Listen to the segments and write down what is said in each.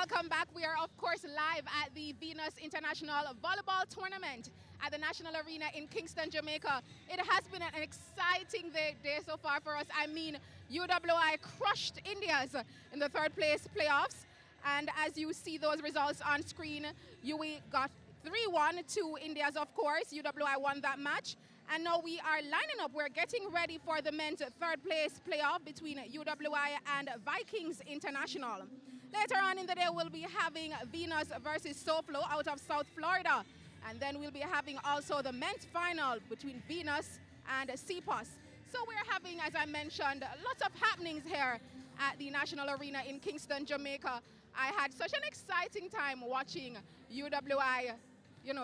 welcome back. We are, of course, live at the Venus International Volleyball Tournament at the National Arena in Kingston, Jamaica. It has been an exciting day so far for us. I mean, UWI crushed India's in the third place playoffs. And as you see those results on screen, UE got 3-1 to India's, of course. UWI won that match. And now we are lining up. We're getting ready for the men's third place playoff between UWI and Vikings International. Later on in the day, we'll be having Venus versus SoFlo out of South Florida. And then we'll be having also the men's final between Venus and CPOS. So we're having, as I mentioned, lots of happenings here at the National Arena in Kingston, Jamaica. I had such an exciting time watching UWI,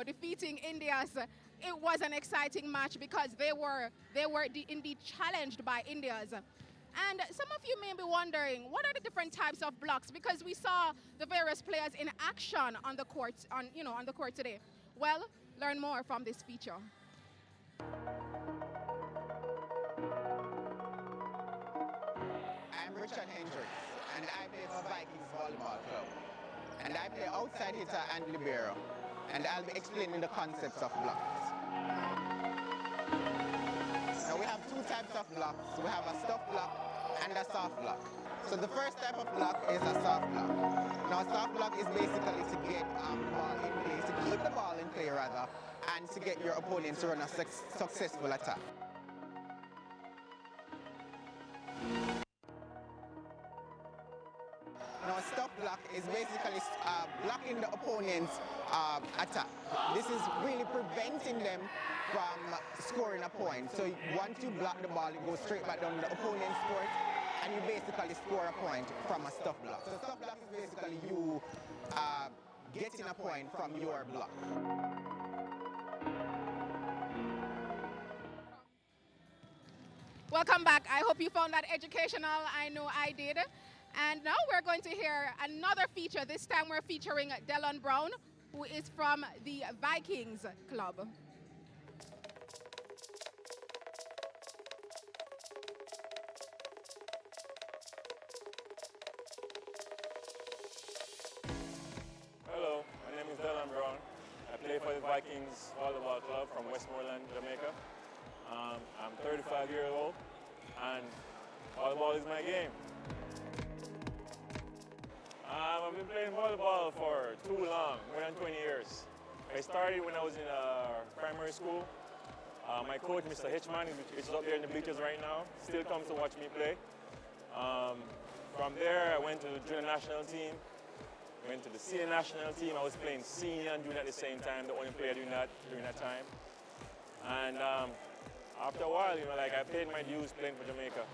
defeating India's. It was an exciting match because they were indeed challenged by India's. And some of you may be wondering, what are the different types of blocks? Because we saw the various players in action on the court, on the court today. Well, learn more from this feature. I'm Richard Hendricks, and I play for Vikings Volleyball Club. And I play outside hitter and libero. And I'll be explaining the concepts of blocks. Now we have two types of blocks. We have a stuff block and a soft block. So the first type of block is a soft block. Now a soft block is basically to get the ball in play, to keep the ball in play rather, and to get your opponent to run a successful attack. Now a stop block is basically blocking the opponent's attack. This is really preventing them from scoring a point. So once you block the ball, it goes straight back down to the opponent's court, and you basically score a point from a stop block. So stop block is basically you getting a point from your block. Welcome back. I hope you found that educational. I know I did. And now we're going to hear another feature. This time we're featuring Delon Brown, who is from the Vikings club. Hello, my name is Delon Brown. I play for the Vikings Volleyball Club from Westmoreland, Jamaica. I'm 35 years old, and volleyball is my game. I've been playing volleyball for too long, more than 20 years. I started when I was in primary school. My coach, Mr. Hitchman, is up there in the bleachers right now, still comes to watch me play. From there, I went to the junior national team, went to the senior national team. I was playing senior and junior at the same time, the only player doing that during that time. And after a while, I paid my dues playing for Jamaica.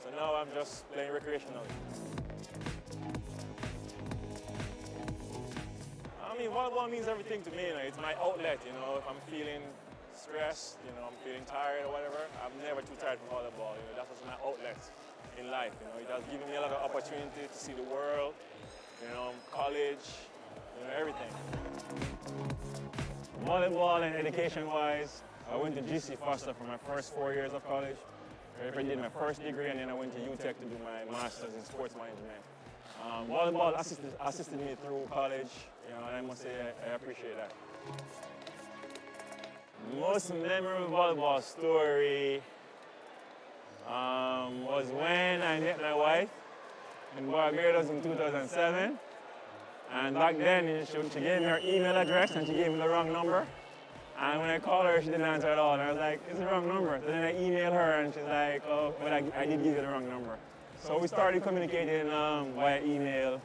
So now I'm just playing recreationally. I mean, volleyball means everything to me. It's my outlet. If I'm feeling stressed, I'm feeling tired or whatever, I'm never too tired for volleyball. That's just my outlet in life. It has given me a lot of opportunity to see the world, college, everything. Volleyball and education-wise, I went to GC Foster for my first 4 years of college. I did my first degree, and then I went to UTech to do my master's in sports management. Volleyball assisted me through college, and I must say I appreciate that. Most memorable volleyball story was when I met my wife in Barbados in 2007. And back then, she gave me her email address and she gave me the wrong number. And when I called her, she didn't answer at all. And I was like, it's the wrong number. So then I emailed her and she's like, oh, well, I did give you the wrong number. So we started communicating via email.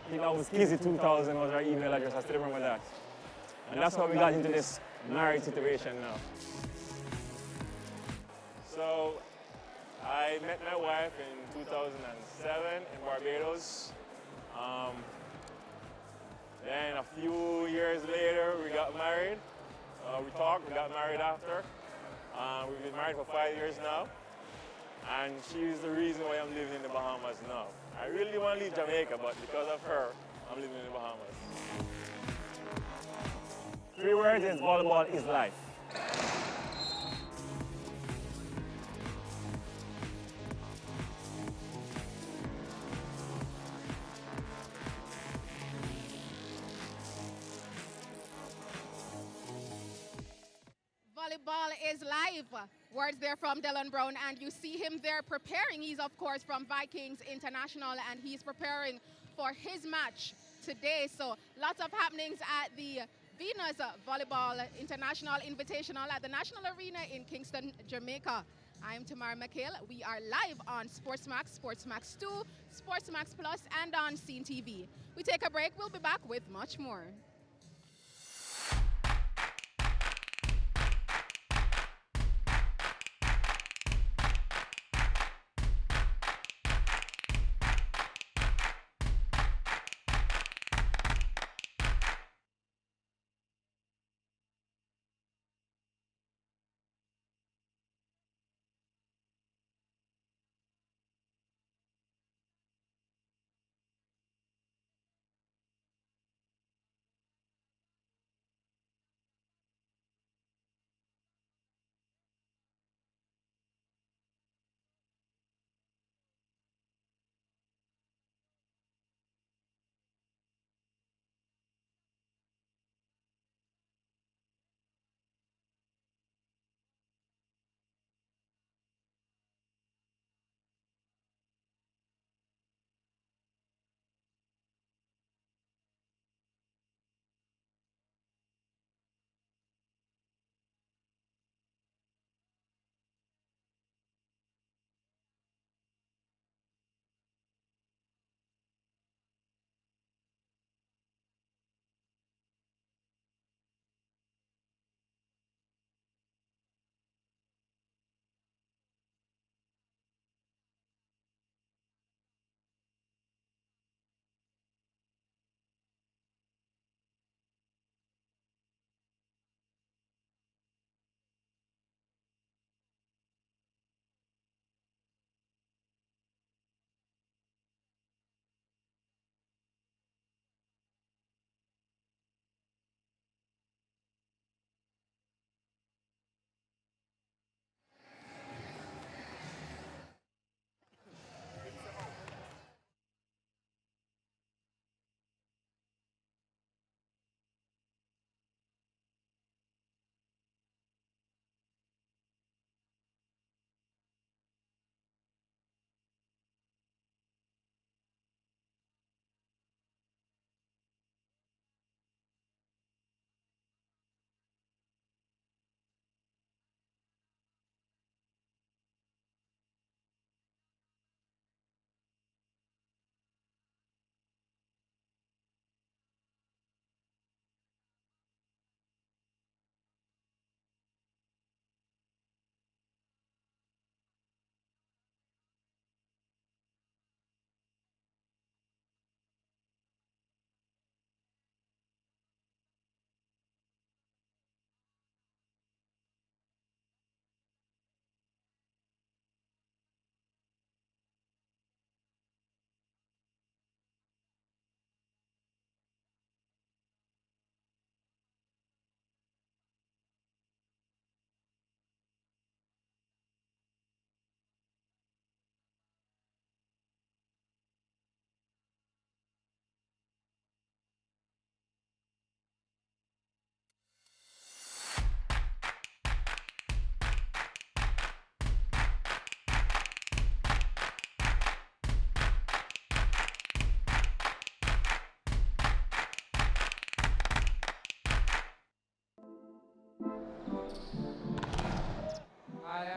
I think that was Kizzy2000 was our email address. I still remember that. And that's how we got into this married situation now. So I met my wife in 2007 in Barbados. Then a few years later, we got married. We got married after. We've been married for 5 years now. And she's the reason why I'm living in the Bahamas now. I really want to leave Jamaica, but because of her, I'm living in the Bahamas. 3 words is volleyball is life. Volleyball is live. Words there from Dylan Brown, and you see him there preparing. He's, of course, from Vikings International, and he's preparing for his match today. So lots of happenings at the Venus Volleyball International Invitational at the National Arena in Kingston, Jamaica. I'm Tamara McHale. We are live on Sportsmax, Sportsmax 2, Sportsmax Plus, and on Scene TV. We take a break. We'll be back with much more.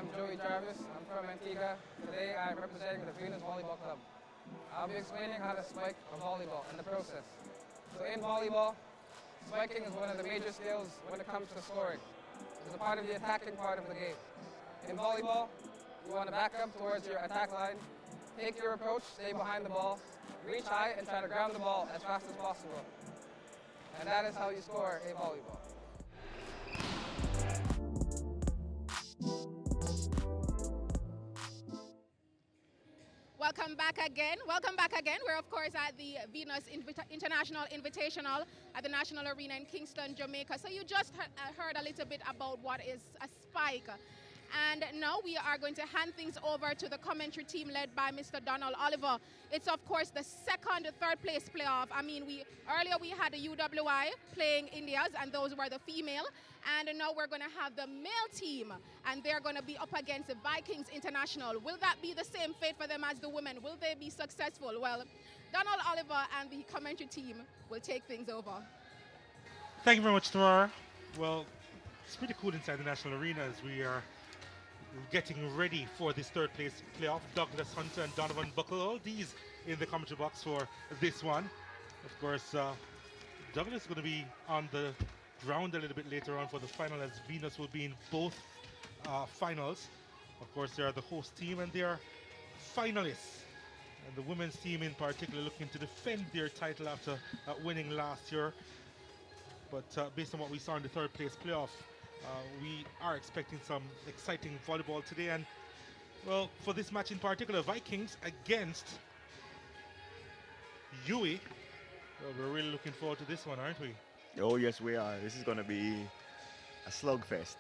I'm Joey Jarvis. I'm from Antigua. Today I'm representing the Venus Volleyball Club. I'll be explaining how to spike a volleyball and the process. So in volleyball, spiking is one of the major skills when it comes to scoring. It's a part of the attacking part of the game. In volleyball, you want to back up towards your attack line, take your approach, stay behind the ball, reach high and try to ground the ball as fast as possible. And that is how you score a volleyball. Welcome back again. Welcome back again. We're, of course, at the Venus International Invitational at the National Arena in Kingston, Jamaica. So you just heard a little bit about what is a spike. And now we are going to hand things over to the commentary team led by Mr. Donald Oliver. It's, of course, the second, third place playoff. I mean, earlier we had the UWI playing Indias, and those were the female. And now we're going to have the male team, and they're going to be up against the Vikings International. Will that be the same fate for them as the women? Will they be successful? Well, Donald Oliver and the commentary team will take things over. Thank you very much, Tamara. Well, it's pretty cool inside the National Arena as we are getting ready for this third place playoff. Douglas Hunter and Donovan Buckle, all these in the commentary box for this one. Of course, Douglas is going to be on the ground a little bit later on for the final, as Venus will be in both finals. Of course, they are the host team and they are finalists. And the women's team in particular looking to defend their title after winning last year. But based on what we saw in the third place playoff, we are expecting some exciting volleyball today. And, well, for this match in particular, Vikings against Yui. Well, we're really looking forward to this one, aren't we? Oh, yes, we are. This is going to be a slugfest.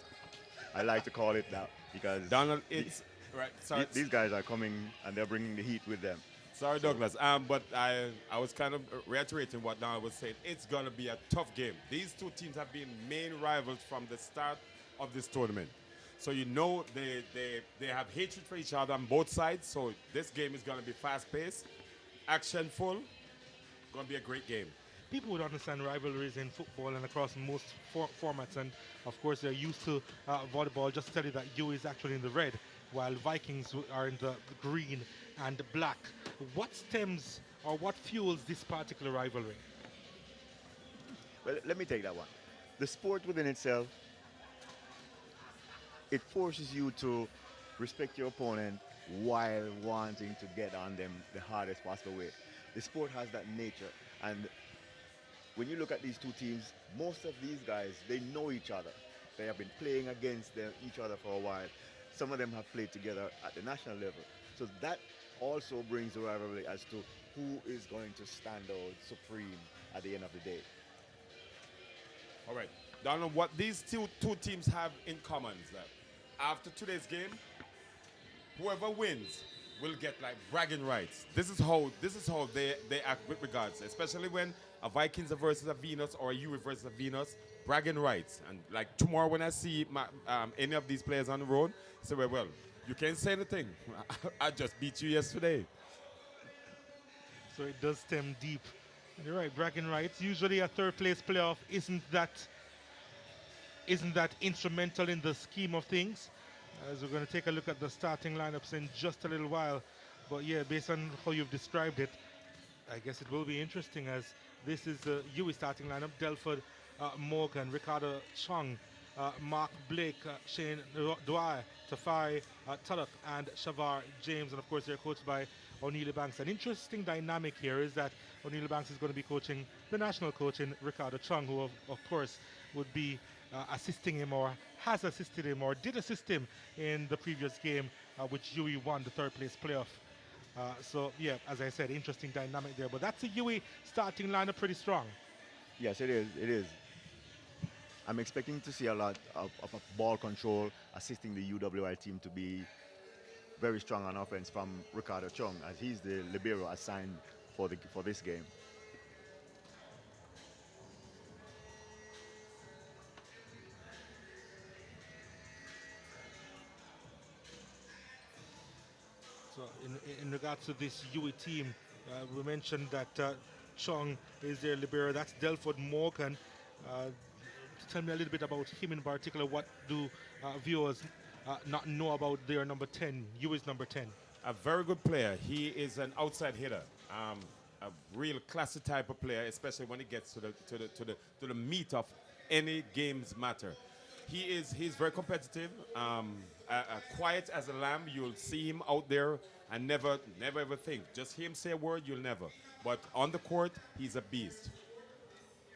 I like to call it that because Donald, it's right. Sorry, these guys are coming and they're bringing the heat with them. Sorry, Douglas. But I was kind of reiterating what Donald was saying. It's going to be a tough game. These two teams have been main rivals from the start of this tournament. So you know they have hatred for each other on both sides. So this game is going to be fast-paced, actionful. Going to be a great game. People would understand rivalries in football and across most formats, and of course they're used to volleyball. Just to tell you that U is actually in the red, while Vikings are in the green and black. What stems or what fuels this particular rivalry? Well, let me take that one. The sport within itself, it forces you to respect your opponent while wanting to get on them the hardest possible way. The sport has that nature, and when you look at these two teams, most of these guys, they know each other. They have been playing against each other for a while. Some of them have played together at the national level. So that also brings a rivalry as to who is going to stand out supreme at the end of the day. All right. Donald, what these two teams have in common is that after today's game, whoever wins will get like bragging rights. This is how they act with regards, especially when a Vikings versus a Venus or a U versus a Venus, bragging rights. And like tomorrow when I see any of these players on the road, say, well, you can't say anything. I just beat you yesterday. So it does stem deep. You're right, bragging rights. Usually a third place playoff isn't that instrumental in the scheme of things. As we're going to take a look at the starting lineups in just a little while. But yeah, based on how you've described it, I guess it will be interesting, as this is the UE starting lineup. Delford Morgan, Ricardo Chung, Mark Blake, Shane Dwyer, Tafari Tulloch, and Shavar James. And of course, they're coached by O'Neil Banks. An interesting dynamic here is that O'Neil Banks is going to be coaching the national coach in Ricardo Chung, who of course would be assisting him, or has assisted him, or did assist him in the previous game, which UE won the third place playoff. So yeah, as I said, interesting dynamic there. But that's a UE starting lineup pretty strong. Yes, it is. It is. I'm expecting to see a lot of ball control, assisting the UWI team to be very strong on offense from Ricardo Chung, as he's the libero assigned for this game. So in regards to this UE team, we mentioned that Chung is their libero. That's Delford Morgan. Tell me a little bit about him in particular. What do viewers not know about their number 10, UE's number 10? A very good player. He is an outside hitter. A real classy type of player, especially when it gets to the meat of any game's matter. He's very competitive. Quiet as a lamb. You'll see him out there and never ever think. Just hear him say a word, you'll never. But on the court, he's a beast.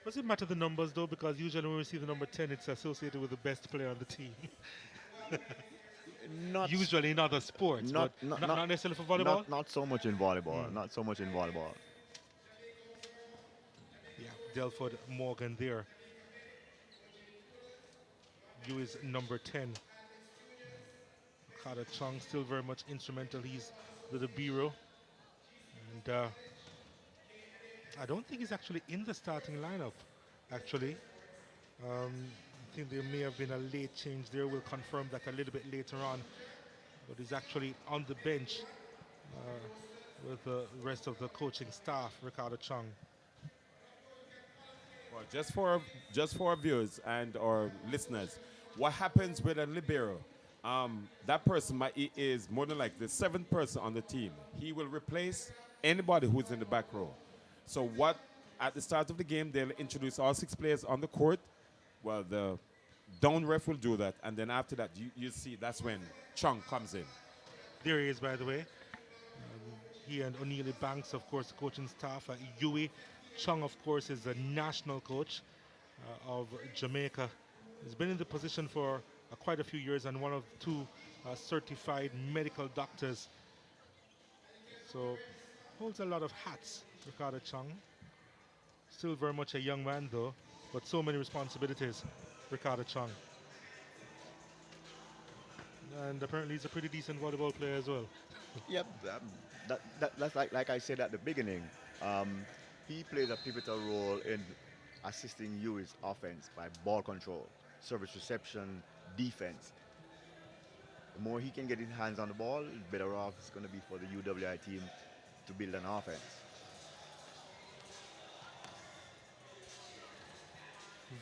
Does it matter the numbers though? Because usually when we see the number 10, it's associated with the best player on the team. Not usually in other sports, not necessarily for volleyball. Not so much in volleyball. Not so much in volleyball. Yeah, Delford Morgan there. You is number 10. Ricardo Chung still very much instrumental. He's the bureau. And I don't think he's actually in the starting lineup, actually. I think there may have been a late change there. We'll confirm that a little bit later on. But he's actually on the bench with the rest of the coaching staff, Ricardo Chung. Well, just for our viewers and our listeners, what happens with a libero? That person is more than like the seventh person on the team. He will replace anybody who's in the back row. So at the start of the game, they'll introduce all 6 players on the court. Well, the down ref will do that, and then after that, you see that's when Chung comes in. There he is, by the way. He and O'Neil Banks, of course, coaching staff at UWI. Chung, of course, is the national coach of Jamaica. He's been in the position for quite a few years and one of 2 certified medical doctors. So holds a lot of hats, Ricardo Chung. Still very much a young man, though, but so many responsibilities, Ricardo Chung. And apparently he's a pretty decent volleyball player as well. Yep, that's like I said at the beginning. He played a pivotal role in assisting UWI's offense by ball control, service reception, defense. The more he can get his hands on the ball, the better off it's going to be for the UWI team to build an offense.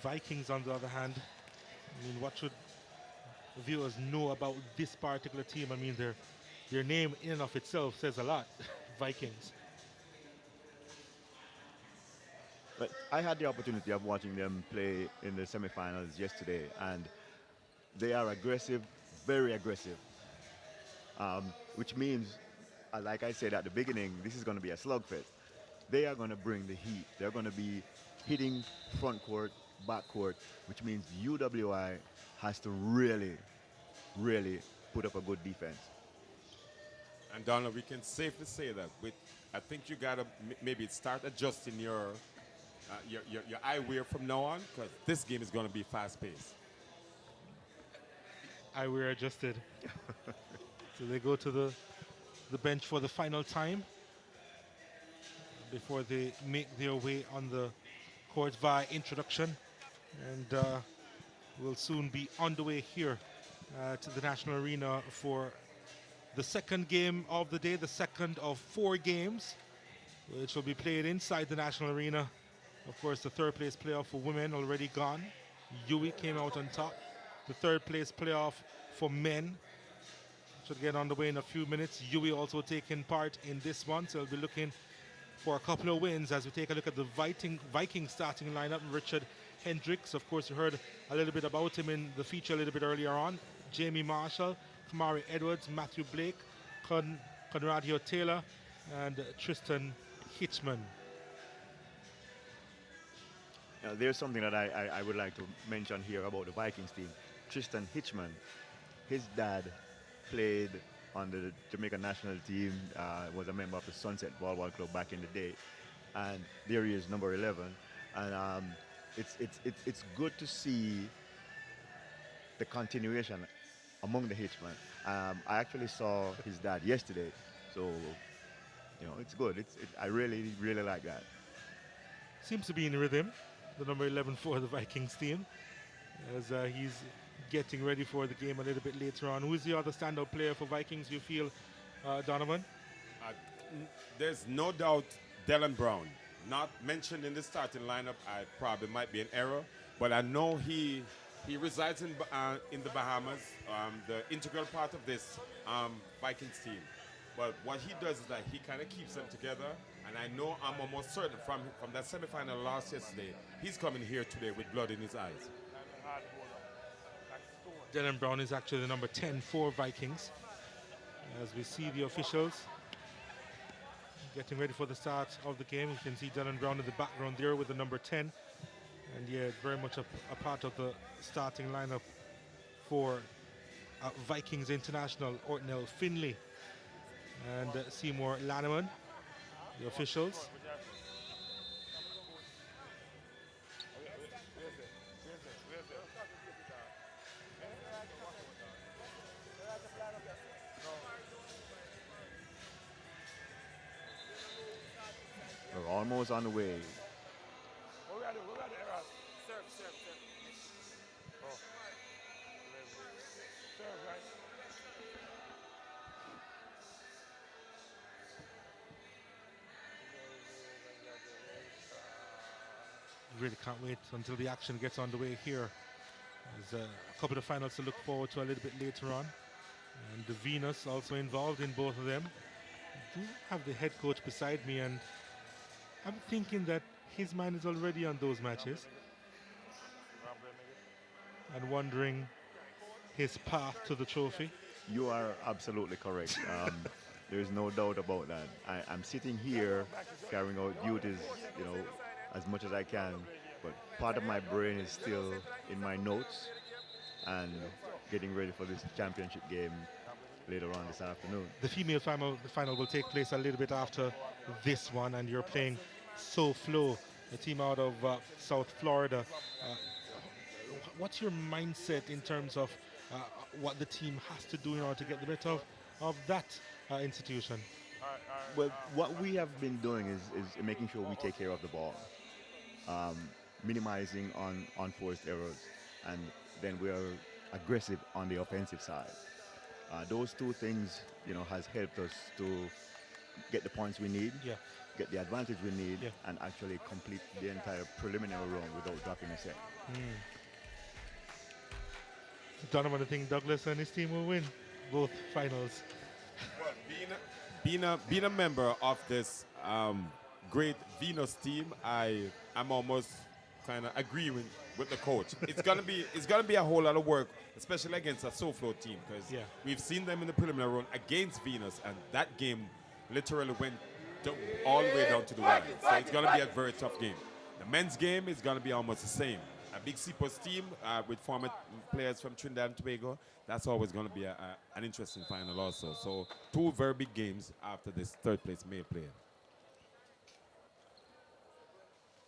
Vikings, on the other hand, I mean, what should viewers know about this particular team? I mean, their name in and of itself says a lot. Vikings. But I had the opportunity of watching them play in the semifinals yesterday, and they are aggressive, very aggressive, which means, like I said at the beginning, this is going to be a slugfest. They are going to bring the heat. They're going to be hitting front court, back court, which means UWI has to really, really put up a good defense. And Donald, we can safely say that I think you gotta maybe start adjusting your eyewear from now on, because this game is going to be fast-paced. Eyewear adjusted. So they go to the bench for the final time before they make their way on the court via introduction, and will soon be on the way here to the National Arena for the second game of the day, the second of 4 games, which will be played inside the National Arena. Of course, the third place playoff for women already gone. UWI came out on top. The third place playoff for men should get on the way in a few minutes. UWI also taking part in this one, so we'll be looking for a couple of wins as we take a look at the Viking starting lineup. Richard Hendricks, of course, you heard a little bit about him in the feature a little bit earlier on. Jamie Marshall, Kamari Edwards, Matthew Blake, Conradio Taylor, and Tristan Hitchman. There's something that I would like to mention here about the Vikings team. Tristan Hitchman, his dad played on the Jamaica national team, was a member of the Sunset Volleyball Club back in the day, and there he is, number 11. And it's good to see the continuation among the Hitchman. I actually saw his dad yesterday, so it's good. I really, really like that. Seems to be in rhythm, the number 11 for the Vikings team, as he's getting ready for the game a little bit later on. Who is the other standout player for Vikings, you feel, Donovan? There's no doubt Dylan Brown. Not mentioned in the starting lineup, I probably might be an error, but I know he resides in the Bahamas, the integral part of this Vikings team. But what he does is that he kind of keeps them together, and I know I'm almost certain from that semifinal loss yesterday, he's coming here today with blood in his eyes. Dylan Brown is actually the number 10 for Vikings. As we see the officials getting ready for the start of the game, you can see Dylan Brown in the background there with the number 10. And yeah, very much a part of the starting lineup for Vikings International, Ortnell Finley and Seymour Lanneman, the officials. almost on the way. What we gotta do? Eras? Serve. Oh. Serve, right? Really can't wait until the action gets underway here. There's a couple of finals to look forward to a little bit later on. And the Venus also involved in both of them. I do have the head coach beside me, and I'm thinking that his mind is already on those matches and wondering his path to the trophy. You are absolutely correct. There's no doubt about that. I'm sitting here carrying out duties, as much as I can, but part of my brain is still in my notes and getting ready for this championship game later on this afternoon. The female final will take place a little bit after this one, and you're playing SoFlo, a team out of South Florida. What's your mindset in terms of what the team has to do in order to get the better of that institution? Well, what we have been doing is making sure we take care of the ball, minimizing on unforced errors, and then we are aggressive on the offensive side. Those two things, has helped us to get the points we need, get the advantage we need, and actually complete the entire preliminary round without dropping a set. Donovan, I think Douglas and his team will win both finals. Well, being a member of this great Venus team, I'm almost kind of agreeing with the coach. It's gonna be a whole lot of work, especially against a SoFlo team, because we've seen them in the preliminary round against Venus, and that game literally went all the way down to the wire. So it's gonna be a very tough game. The men's game is gonna be almost the same. A big Seaports team with former players from Trinidad and Tobago. That's always going to be an interesting final also. So two very big games after this third place male player.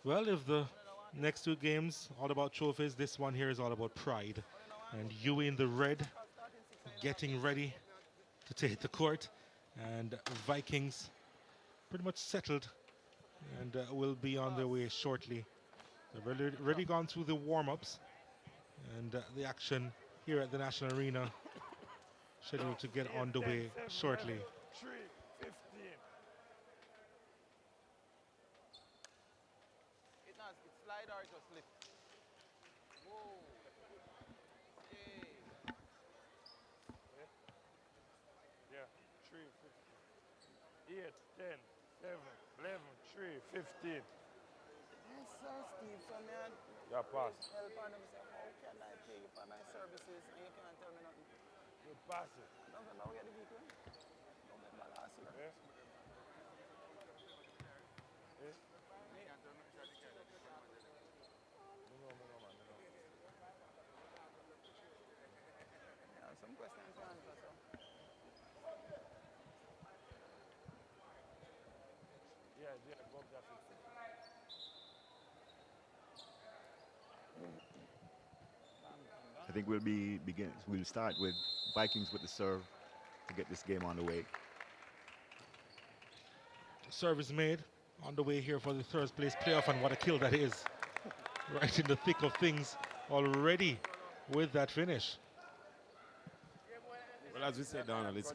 Well, if the next two games all about trophies, this one here is all about pride. And you in the red, getting ready to take the court. And Vikings pretty much settled and will be on their way shortly. They've already gone through the warm-ups, and the action here at the National Arena scheduled to get underway shortly. 3-15. It slide or just lift. Whoa. Yeah, 3-15. 8, 10, 7, 11, 3, 15. Yes, sir, Steve. So, man, Yeah, pass. help on them say, how can I pay you for my services and you can't tell me nothing? You pass it. Don't say, now we get the vehicle. November last year. Yeah. Eh? No, man. Yeah, some questions to answer, so. Yeah, Bob just fixed it. I think we'll start with Vikings with the serve to get this game on the way. Serve is made on the way here for the third place playoff, and what a kill that is. Right in the thick of things already with that finish. Well, as we said, Donald, it's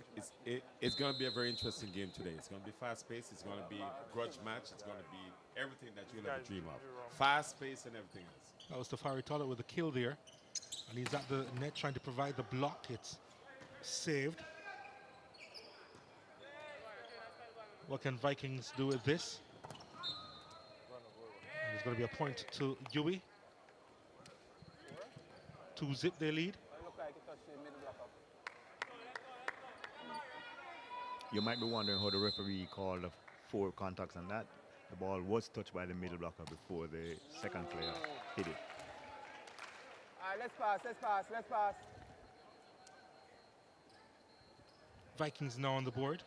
going to be a very interesting game today. It's going to be fast-paced. It's going to be a grudge match. It's going to be everything that you'll ever dream of. Fast-paced and everything else. That was Tafari Tollett with the kill there. And he's at the net trying to provide the block. It's saved. What can Vikings do with this? And there's going to be a point to Yui. 2-zip they lead. You might be wondering how the referee called 4 contacts on that. The ball was touched by the middle blocker before the second player hit it. All right, let's pass. Vikings now on the board.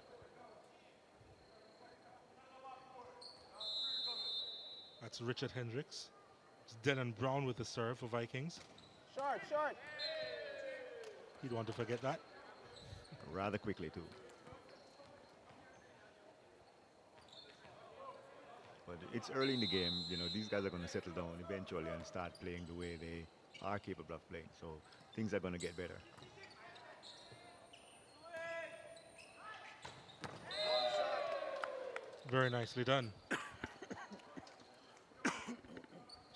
That's Richard Hendricks. It's Dylan Brown with the serve for Vikings. Short. You'd want to forget that. Rather quickly, too. But it's early in the game. You know, these guys are going to settle down eventually and start playing the way they are capable of playing. So things are going to get better. Very nicely done.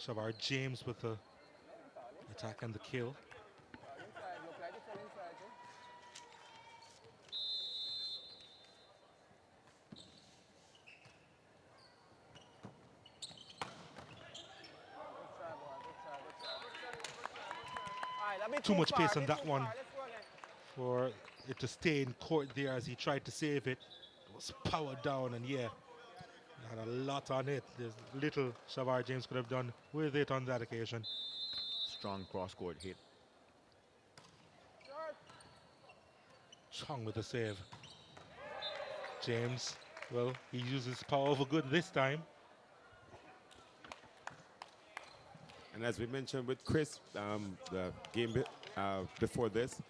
Shavar James with the attack and the kill. Too much pace on that one for it to stay in court there as he tried to save it. It was powered down, and yeah, had a lot on it. There's little Shavar James could have done with it on that occasion. Strong cross-court hit. Chong with the save. James, well, he uses power for good this time. And as we mentioned with Chris, the game before this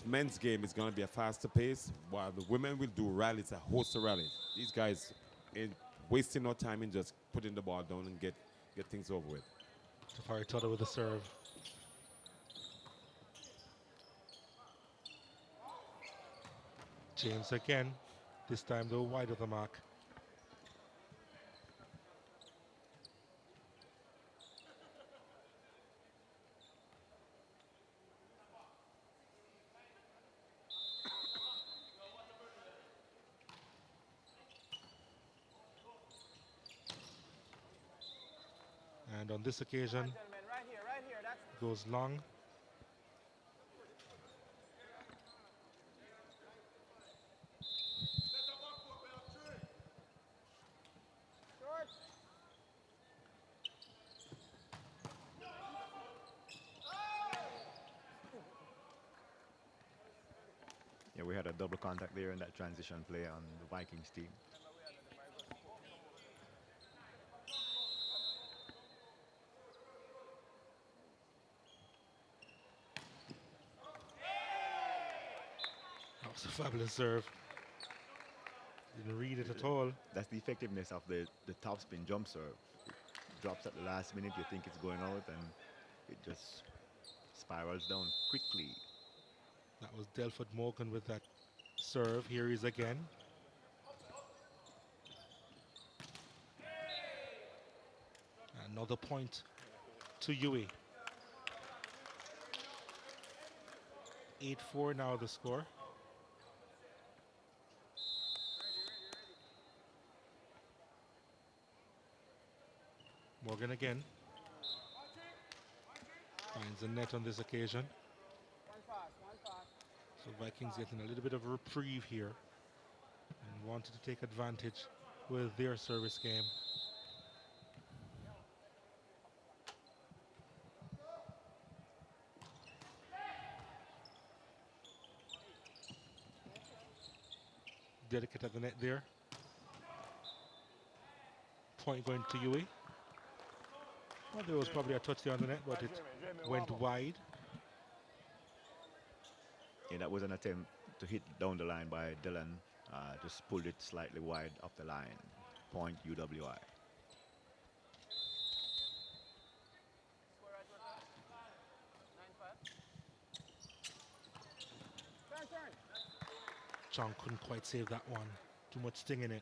men's game is going to be a faster pace, while the women will do rallies, a host of rallies. These guys ain't wasting no time in just putting the ball down and get things over with. Safari Toto with the serve. James again, this time though wide of the mark. And on this occasion, goes long. Yeah, we had a double contact there in that transition play on the Vikings team. That was a fabulous serve. Didn't read it at all. That's the effectiveness of the topspin jump serve. It drops at the last minute, you think it's going out, and it just spirals down quickly. That was Delford Morgan with that serve. Here he is again. Another point to Yui. 8-4 now the score. Morgan again. Finds the net on this occasion. So Vikings getting a little bit of a reprieve here and wanted to take advantage with their service game. Delicate at the net there. Point going to Yui. Well, there was probably a touch there on the net, but it went wide. Yeah, that was an attempt to hit down the line by Dylan. Just pulled it slightly wide off the line. Point UWI. Chong couldn't quite save that one. Too much sting in it.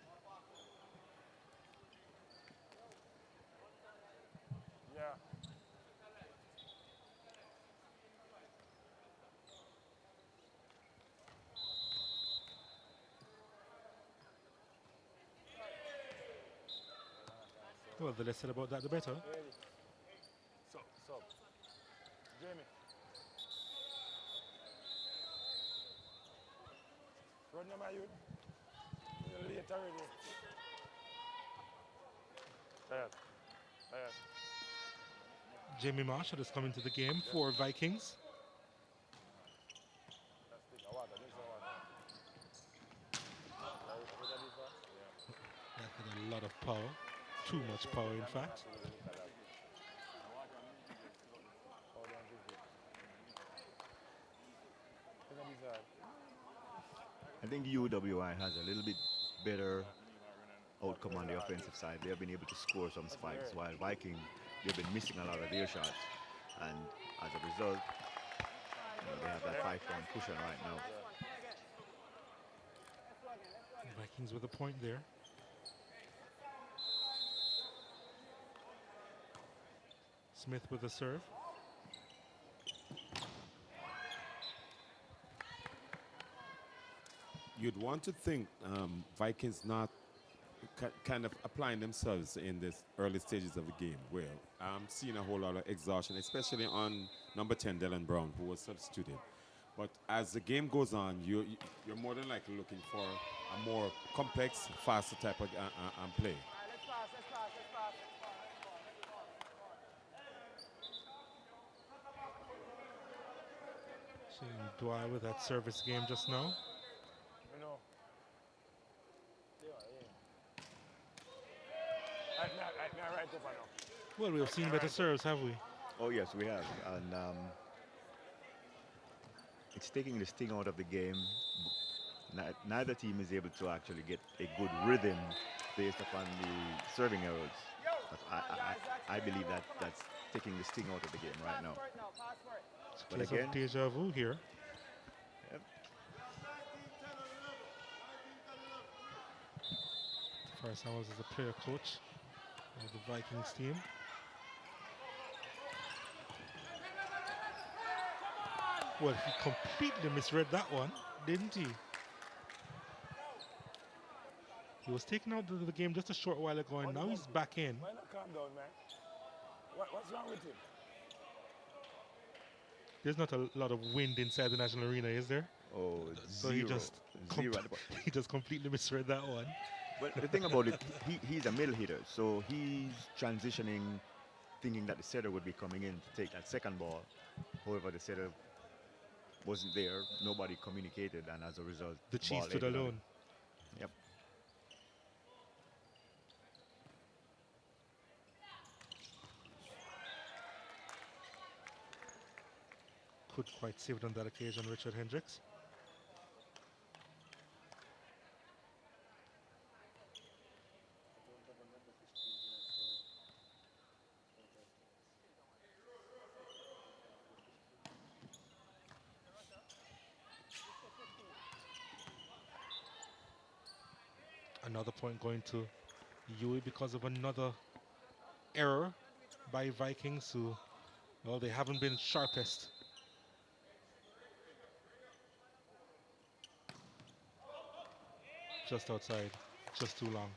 Well, the less said about that, the better. Jamie. Run your man, you're late already. Tired. Jamie Marshall is coming to the game for Vikings. That had a lot of power. Too much power, in fact. I think UWI has a little bit better outcome on the offensive side. They have been able to score some spikes, while Viking, they've been missing a lot of their shots. And as a result, they have that 5-point cushion right now. Vikings with a point there. Smith with a serve. You'd want to think Vikings not kind of applying themselves in this early stages of the game. Well, I'm seeing a whole lot of exhaustion, especially on number 10, Dylan Brown, who was substituted. But as the game goes on, you're more than likely looking for a more complex, faster type of play. Seeing Dwyer with that service game just now. Well, we have seen better serves, have we? Oh yes, we have, and it's taking the sting out of the game. Neither team is able to actually get a good rhythm based upon the serving errors. But I believe that that's taking the sting out of the game right now. But Case again, of deja vu here. Yep. First, I was as a player coach of the Vikings team. Well, he completely misread that one, didn't he? He was taken out of the game just a short while ago, and now he's back in. Why not calm down, man? What's wrong with him? There's not a lot of wind inside the National Arena, is there? Oh, So zero. he just completely misread that one. But the thing about it, he's a middle hitter, so he's transitioning, thinking that the setter would be coming in to take that second ball. However, the setter wasn't there, nobody communicated, and as a result, The cheese ball stood ended on alone. him. Yep. Could quite save it on that occasion, Richard Hendricks. Another point going to Yui because of another error by Vikings, who, well, they haven't been sharpest. Just outside, just too long.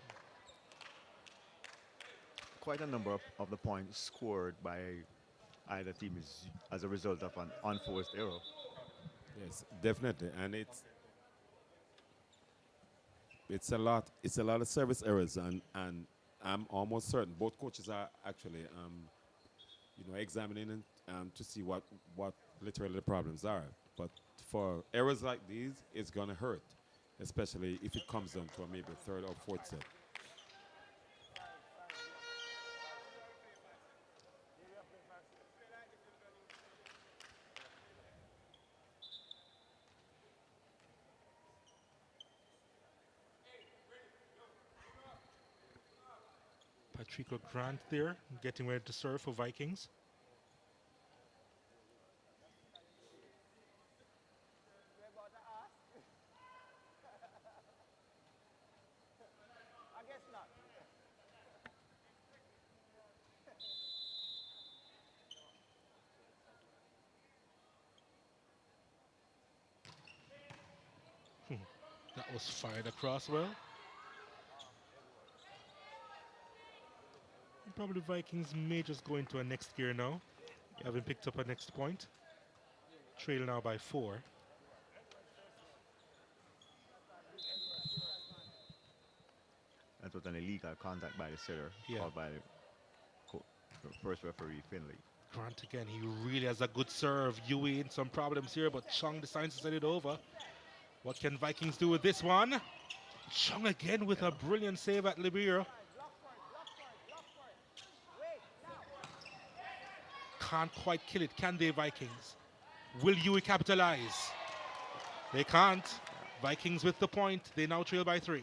Quite a number of the points scored by either team is as a result of an unforced error. Yes, definitely, and it's a lot of service errors, and I'm almost certain both coaches are actually examining to see what literally the problems are. But for errors like these, it's gonna hurt, especially if it comes down to a maybe third or fourth set. Patrico Grant there, getting ready to serve for Vikings. That was fired across well. Probably Vikings may just go into a next gear now, having picked up a next point. Trail now by 4. That was an illegal contact by the setter, called by the first referee, Finley. Grant again, he really has a good serve. Yui in some problems here, but Chung decides to set it over. What can Vikings do with this one? Chung again with a brilliant save at Libero. Can't quite kill it, can they, Vikings? Will Yui capitalize? They can't. Vikings with the point. They now trail by 3.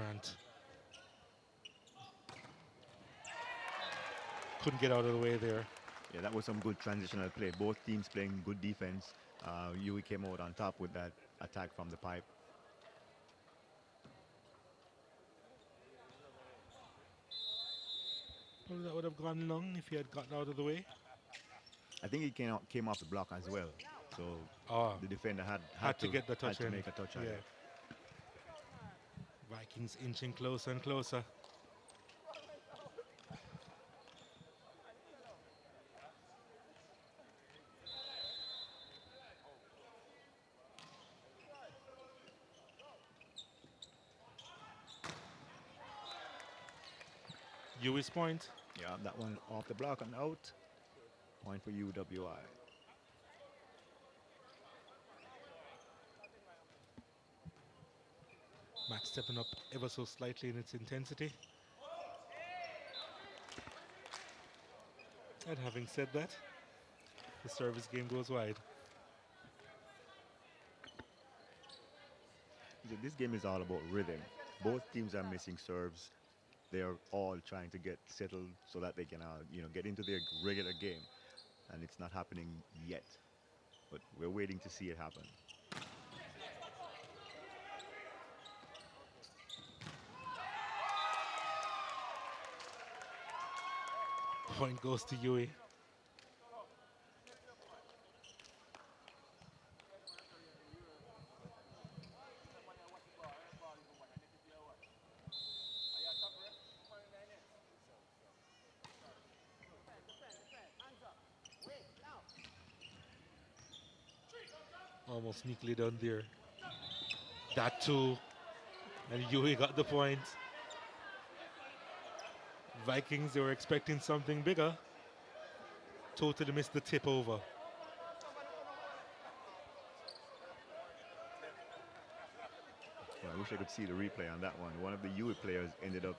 Grant. Couldn't get out of the way there. Yeah, that was some good transitional play. Both teams playing good defense. Yui came out on top with that attack from the pipe. Well, that would have gone long if he had gotten out of the way. I think he came off the block as well. So the defender had to get the touch had in. to make a touch on it. Vikings inching closer and closer. Yui's point. Yeah, that one off the block and out. Point for UWI. Match stepping up ever so slightly in its intensity. And having said that, the service game goes wide. This game is all about rhythm. Both teams are missing serves. They are all trying to get settled so that they can, get into their regular game, and it's not happening yet. But we're waiting to see it happen. Point goes to Yui. Almost sneakily done there. That too. And Yui got the point. Vikings, they were expecting something bigger. Totally missed the tip over. Well, I wish I could see the replay on that one. One of the Yui players ended up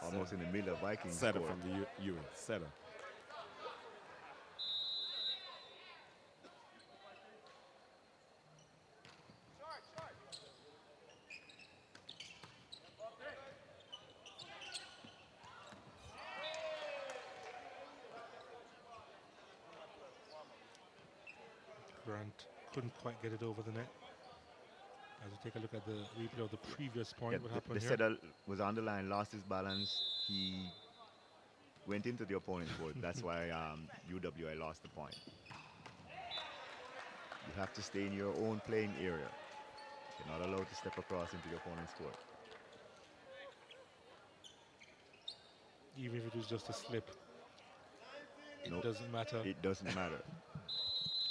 almost in the middle of Vikings. Setter from the Yui. Setter. Grant couldn't quite get it over the net. As we take a look at the replay of the previous point, what happened the here? setter was on the line, lost his balance. He went into the opponent's court. That's why UWI lost the point. You have to stay in your own playing area. You're not allowed to step across into the opponent's court. Even if it was just a slip, it Nope. doesn't matter. It doesn't matter.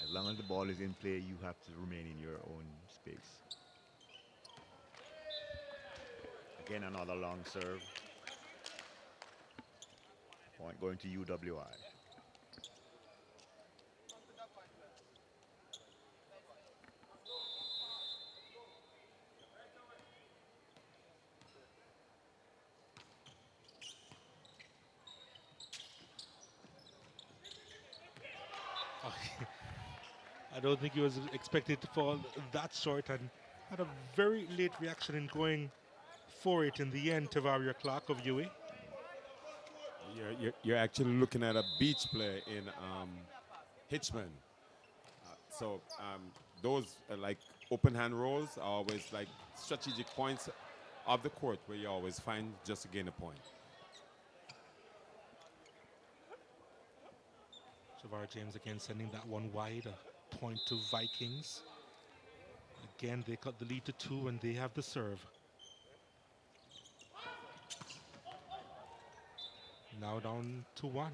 As long as the ball is in play, you have to remain in your own space. Again, another long serve. Point going to UWI. I don't think he was expected to fall that short and had a very late reaction in going for it in the end. Tavaria Clark of Yui. You're actually looking at a beach play in Hitchman. So those like open hand rolls are always like strategic points of the court where you always find just to gain a point. Tavaria James again sending that one wide. A point to Vikings. Again, they cut the lead to 2 and they have the serve. Now down to 1.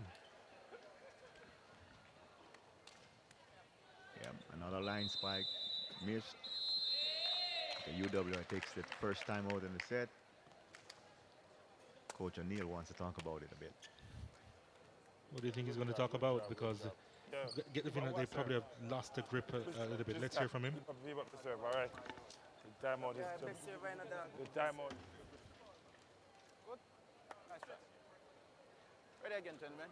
Yeah, another line spike missed. The UWI takes the first time out in the set. Coach O'Neill wants to talk about it a bit. What do you think he's going to talk about? Because get the feeling that they probably have lost the grip a little bit. Let's hear from him. Leave up the serve, all right? The timeout is the timeout. Good. Nice try. Ready again, gentlemen.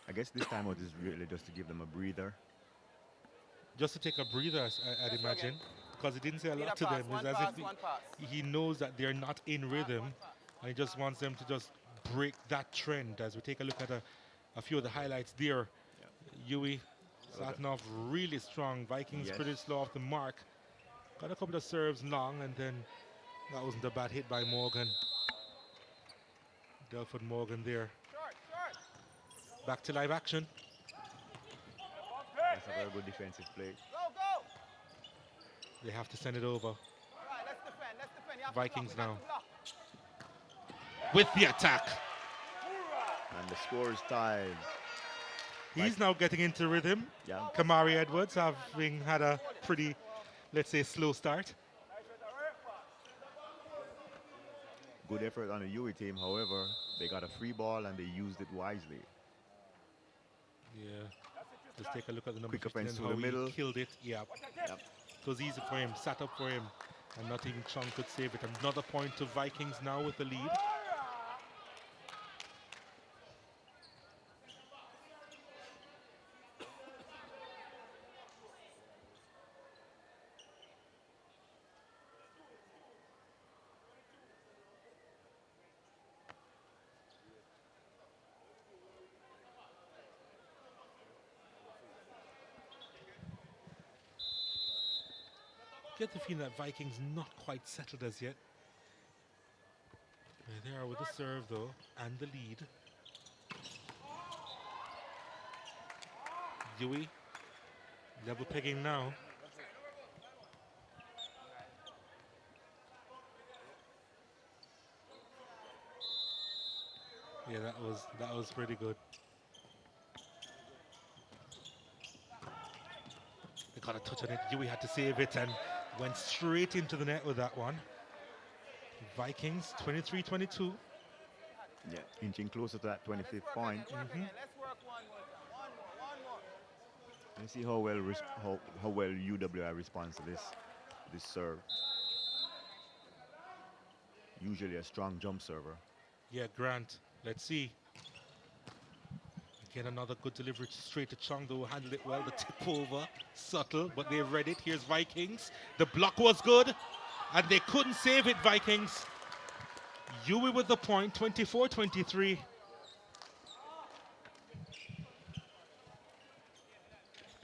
I guess this timeout is really just to give them a breather. Just to take a breather, I'd imagine. because he didn't say a Need lot a to pass, them. one It's as pass, if one pass. he knows that they're not in rhythm, and he just wants them to just break that trend. As we take a look at a few of the highlights there, Yui starting off really strong. Vikings pretty slow off the mark. Got a couple of serves long, and then that wasn't a bad hit by Morgan. Delford Morgan there. Back to live action. That's a very good defensive play. They have to send it over. Let's defend. You have to Vikings block, now. we have to block. With the attack. And the score is tied. He's now getting into rhythm. Yeah. Kamari Edwards having had a pretty, let's say, slow start. Good effort on the UE team. However, they got a free ball and they used it wisely. Yeah. Just take a look at the number Quick 15 offense and to how the he middle. killed it. Yeah. Yep. It was easy for him, sat up for him, and not even Chung could save it. Another point to Vikings now with the lead. Get the feeling that Vikings not quite settled as yet. There they are with the serve though, and the lead. Yui, level pegging now. Yeah, that was pretty good. They got a touch on it. Yui had to save it and went straight into the net with that one. Vikings 23-22. Yeah, inching closer to that 25th point. Let's work one more. Let's see how well UWI responds to this serve. Usually a strong jump server. Yeah, Grant. Let's see. Again, another good delivery straight to Chung, though handled it well. The tip over, subtle, but they read it. Here's Vikings. The block was good, and they couldn't save it, Vikings. Yui with the point, 24-23.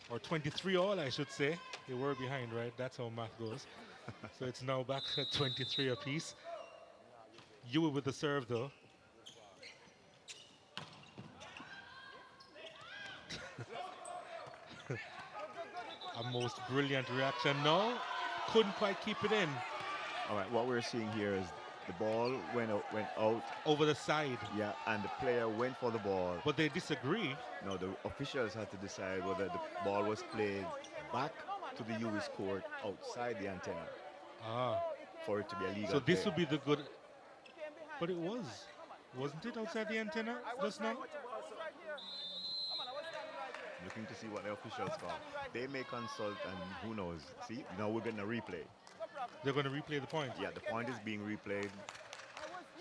Or 23 all, I should say. They were behind, right? That's how math goes. So it's now back at 23 apiece. Yui with the serve, though. A most brilliant reaction. No, couldn't quite keep it in. All right, what we're seeing here is the ball went out. Over the side. Yeah, and the player went for the ball. But they disagree. No, the officials had to decide whether the ball was played back to the US court outside the antenna for it to be a legal So this play. would be the good. But it was. Wasn't it outside the antenna just now? Looking to see what the officials call. They may consult and who knows. See, now we're getting a replay. They're going to replay the point. Yeah, the point is being replayed.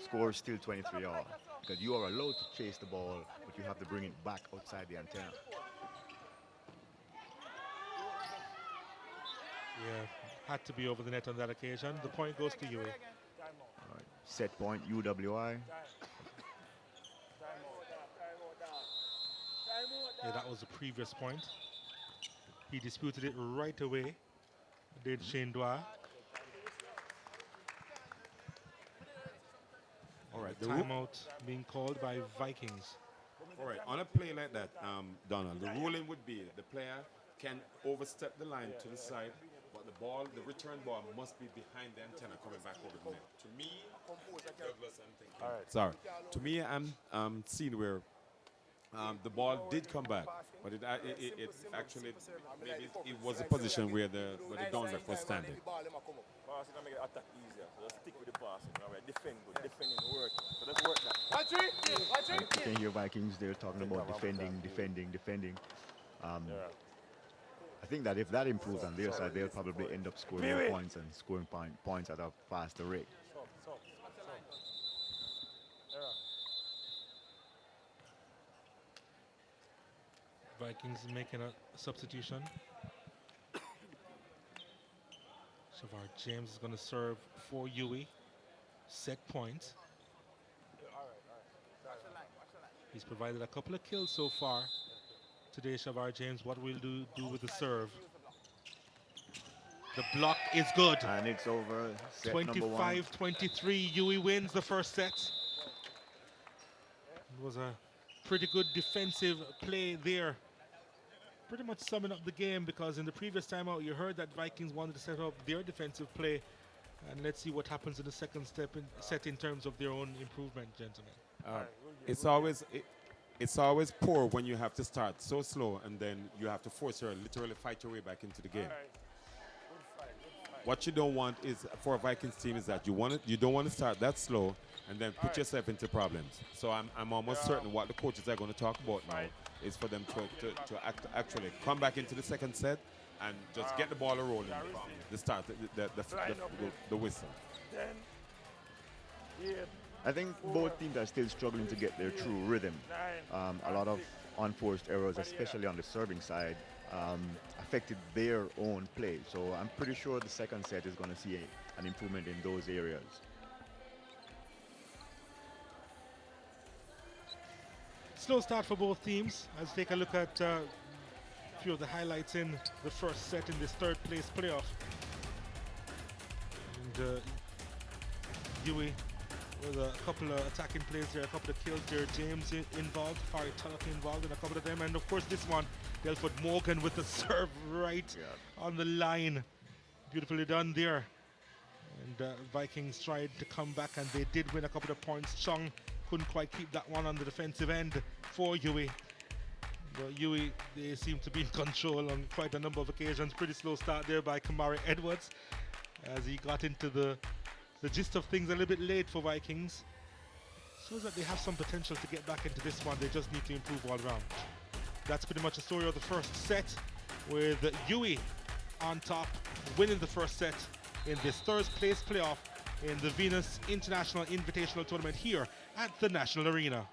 Score is still 23 all. Because you are allowed to chase the ball, but you have to bring it back outside the antenna. Yeah, had to be over the net on that occasion. The point goes to Yui. All right. Set point UWI. Yeah, that was the previous point. He disputed it right away. Did Shane Dwyer. All right, The timeout being called by Vikings. All right, on a play like that, Donald, the ruling would be the player can overstep the line to the side, but the return ball must be behind the antenna coming back over the net. To me, Douglas, I'm thinking. All right. Sorry. To me, I'm seeing where the ball did come back, but it actually maybe it was a position where the down rep was standing. Passing to make the attack easier. So just stick with the passing. All right, defend good. Defending work. So let's work that. You can hear Vikings, they're talking about defending. I think that if that improves on their side, they'll probably end up scoring more points and scoring points at a faster rate. Vikings making a substitution. Shavar James is going to serve for Yui. Set point. He's provided a couple of kills so far today, Shavar James. What will do with the serve? The block is good. And it's over. 25-23. Yui wins the first set. It was a pretty good defensive play there. Pretty much summing up the game, because in the previous timeout you heard that Vikings wanted to set up their defensive play. And let's see what happens in the second set in terms of their own improvement, gentlemen. It's always poor when you have to start so slow and then you have to literally fight your way back into the game. What you don't want is for a Vikings team is that you don't want to start that slow and then put yourself into problems. So I'm almost certain what the coaches are going to talk about now is for them to actually come back into the second set and just get the ball rolling from the start, the whistle. I think both teams are still struggling to get their true rhythm. A lot of unforced errors, especially on the serving side, affected their own play. So I'm pretty sure the second set is going to see an improvement in those areas. Slow start for both teams. Let's take a look at a few of the highlights in the first set in this third place playoff. And Yui with a couple of attacking plays there, a couple of kills there. James involved, Farid Talaki involved in a couple of them, and of course this one, Delford Morgan with the serve right on the line. Beautifully done there. And Vikings tried to come back and they did win a couple of points. Chung couldn't quite keep that one on the defensive end for Yui. But Yui, they seem to be in control on quite a number of occasions. Pretty slow start there by Kamari Edwards as he got into the gist of things a little bit late for Vikings. Shows that they have some potential to get back into this one. They just need to improve all around. That's pretty much the story of the first set, with Yui on top, winning the first set in this third place playoff in the Venus International Invitational Tournament here at the National Arena.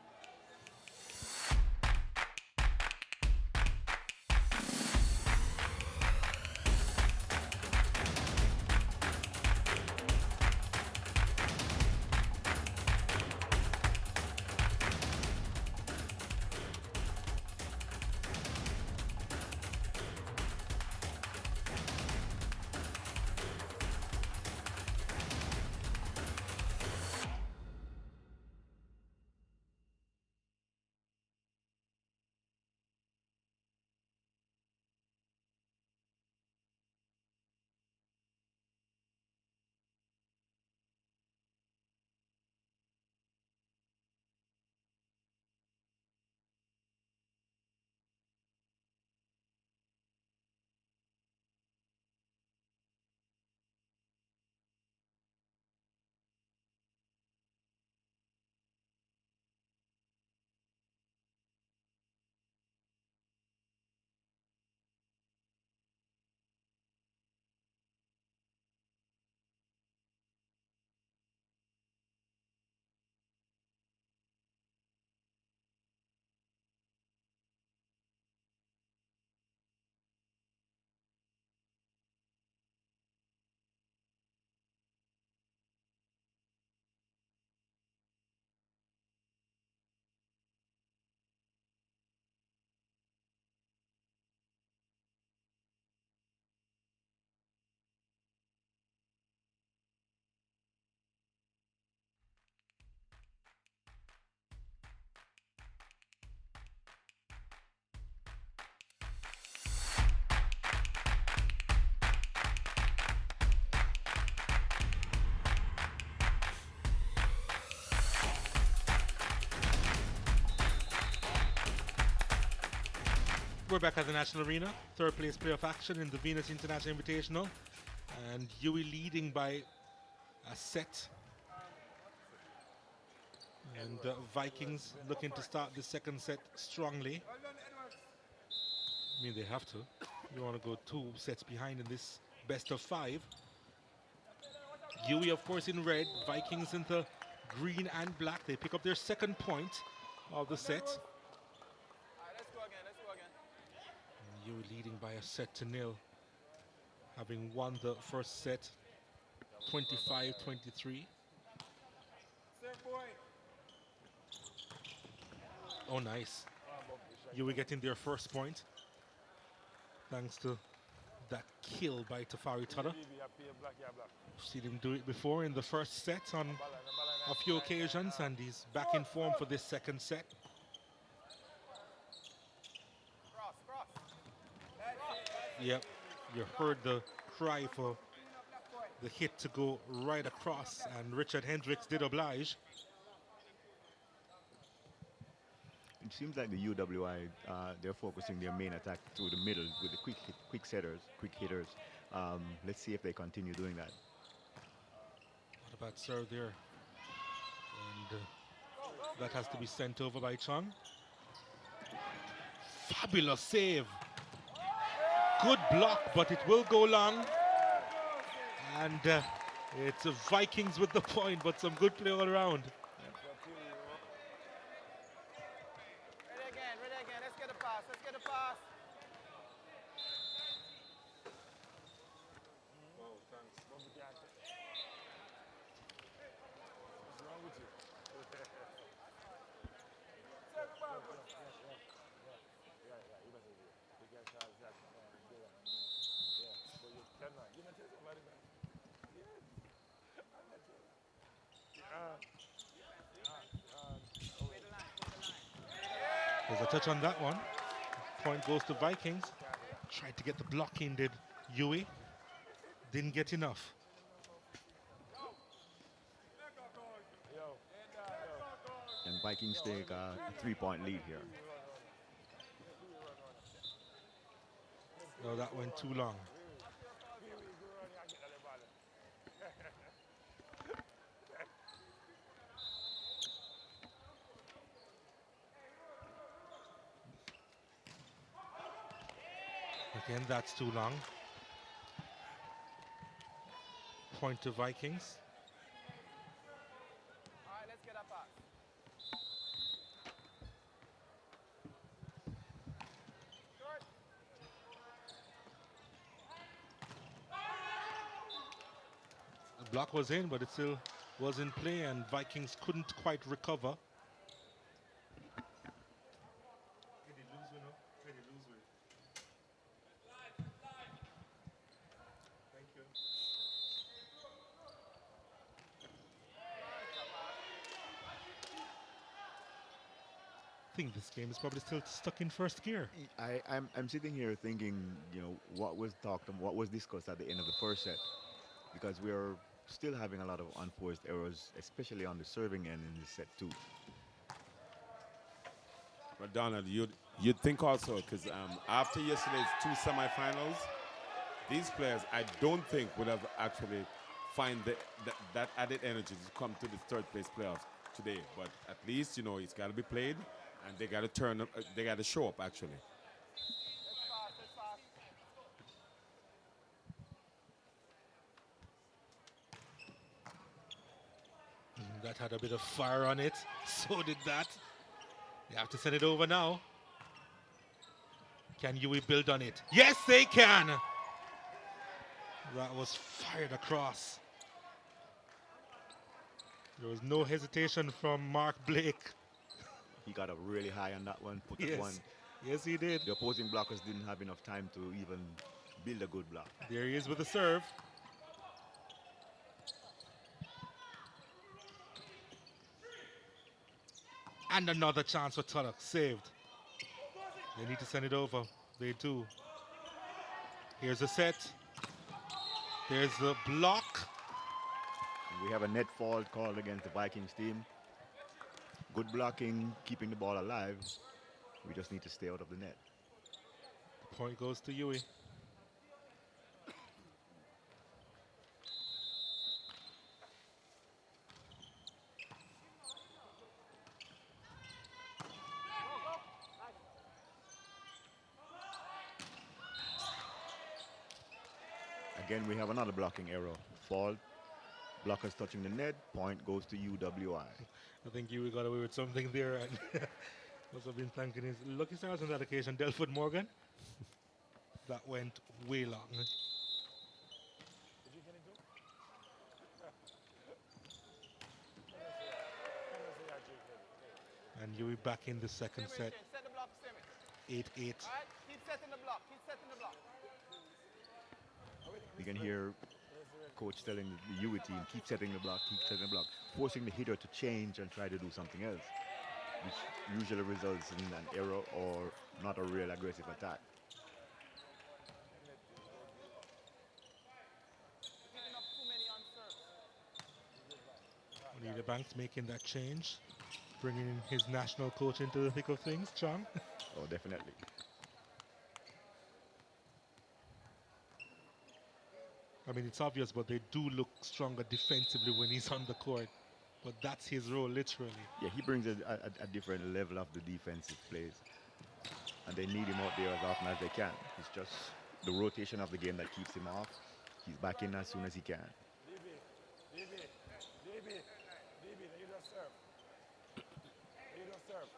We're back at the National Arena, third place playoff action in the Venus International Invitational, and Yui leading by a set. And Vikings looking to start the second set strongly. I mean, they have to. You want to go 2 sets behind in this best of 5. Yui, of course, in red. Vikings in the green and black. They pick up their second point of the set. Yui leading by a set to 0. having won the first set 25-23. Oh, nice. You were getting their first point thanks to that kill by Tafari Tada. Seen him do it before in the first set on a few occasions, and he's back in form for this second set. Yep, you heard the cry for the hit to go right across, and Richard Hendricks did oblige. It seems like the UWI, they're focusing their main attack through the middle with the quick hitters. Let's see if they continue doing that. What about serve there? And that has to be sent over by Chung. Fabulous save. Good block, but it will go long. And it's the Vikings with the point, but some good play all around. Ready again. Let's get a pass. What's wrong with you? There's a touch on that one. Point goes to Vikings. Tried to get the block in, did Yui. Didn't get enough. And Vikings take a 3-point lead here. No, that went too long. Again, that's too long. Point to Vikings. All right, let's get a pass. The block was in, but it still was in play, and Vikings couldn't quite recover. I think this game is probably still stuck in first gear. I'm sitting here thinking, what was talked and what was discussed at the end of the first set, because we are still having a lot of unforced errors, especially on the serving end in this set too. But Donald, you'd think also, because after yesterday's 2 semifinals, these players, I don't think would have actually find that added energy to come to the third place playoffs today. But at least, it's got to be played, and they got to turn up, they got to show up actually. That had a bit of fire on it. So did that. They have to send it over now. Can Yui build on it? Yes, they can. That was fired across. There was no hesitation from Mark Blake. He got up really high on that one, put Yes. that one. Yes, he did. The opposing blockers didn't have enough time to even build a good block. There he is with the serve. And another chance for Tulloch, saved. They need to send it over. They do. Here's a set. There's the block. And we have a net fault called against the Vikings team. Good blocking, keeping the ball alive. We just need to stay out of the net. The point goes to Yui. Again, we have another blocking error. Fault, blockers touching the net, point goes to UWI. I think Yui got away with something there, and must have been thanking his lucky stars on that occasion. Delford Morgan. That went way long. And Yui back in the second set. Set the block, same it. 8-8. All right, keep setting the block, keep setting the block. You can hear coach telling the UWI team, keep setting the block, forcing the hitter to change and try to do something else, which usually results in an error or not a real aggressive attack. Giving up too many on serves. Leader Banks making that change, bringing in his national coach into the thick of things, John. Oh, definitely. I mean, it's obvious, but they do look stronger defensively when he's on the court. But that's his role, literally. Yeah, he brings a different level of the defensive plays. And they need him out there as often as they can. It's just the rotation of the game that keeps him off. He's back in as soon as he can. DB, you don't serve. You don't serve.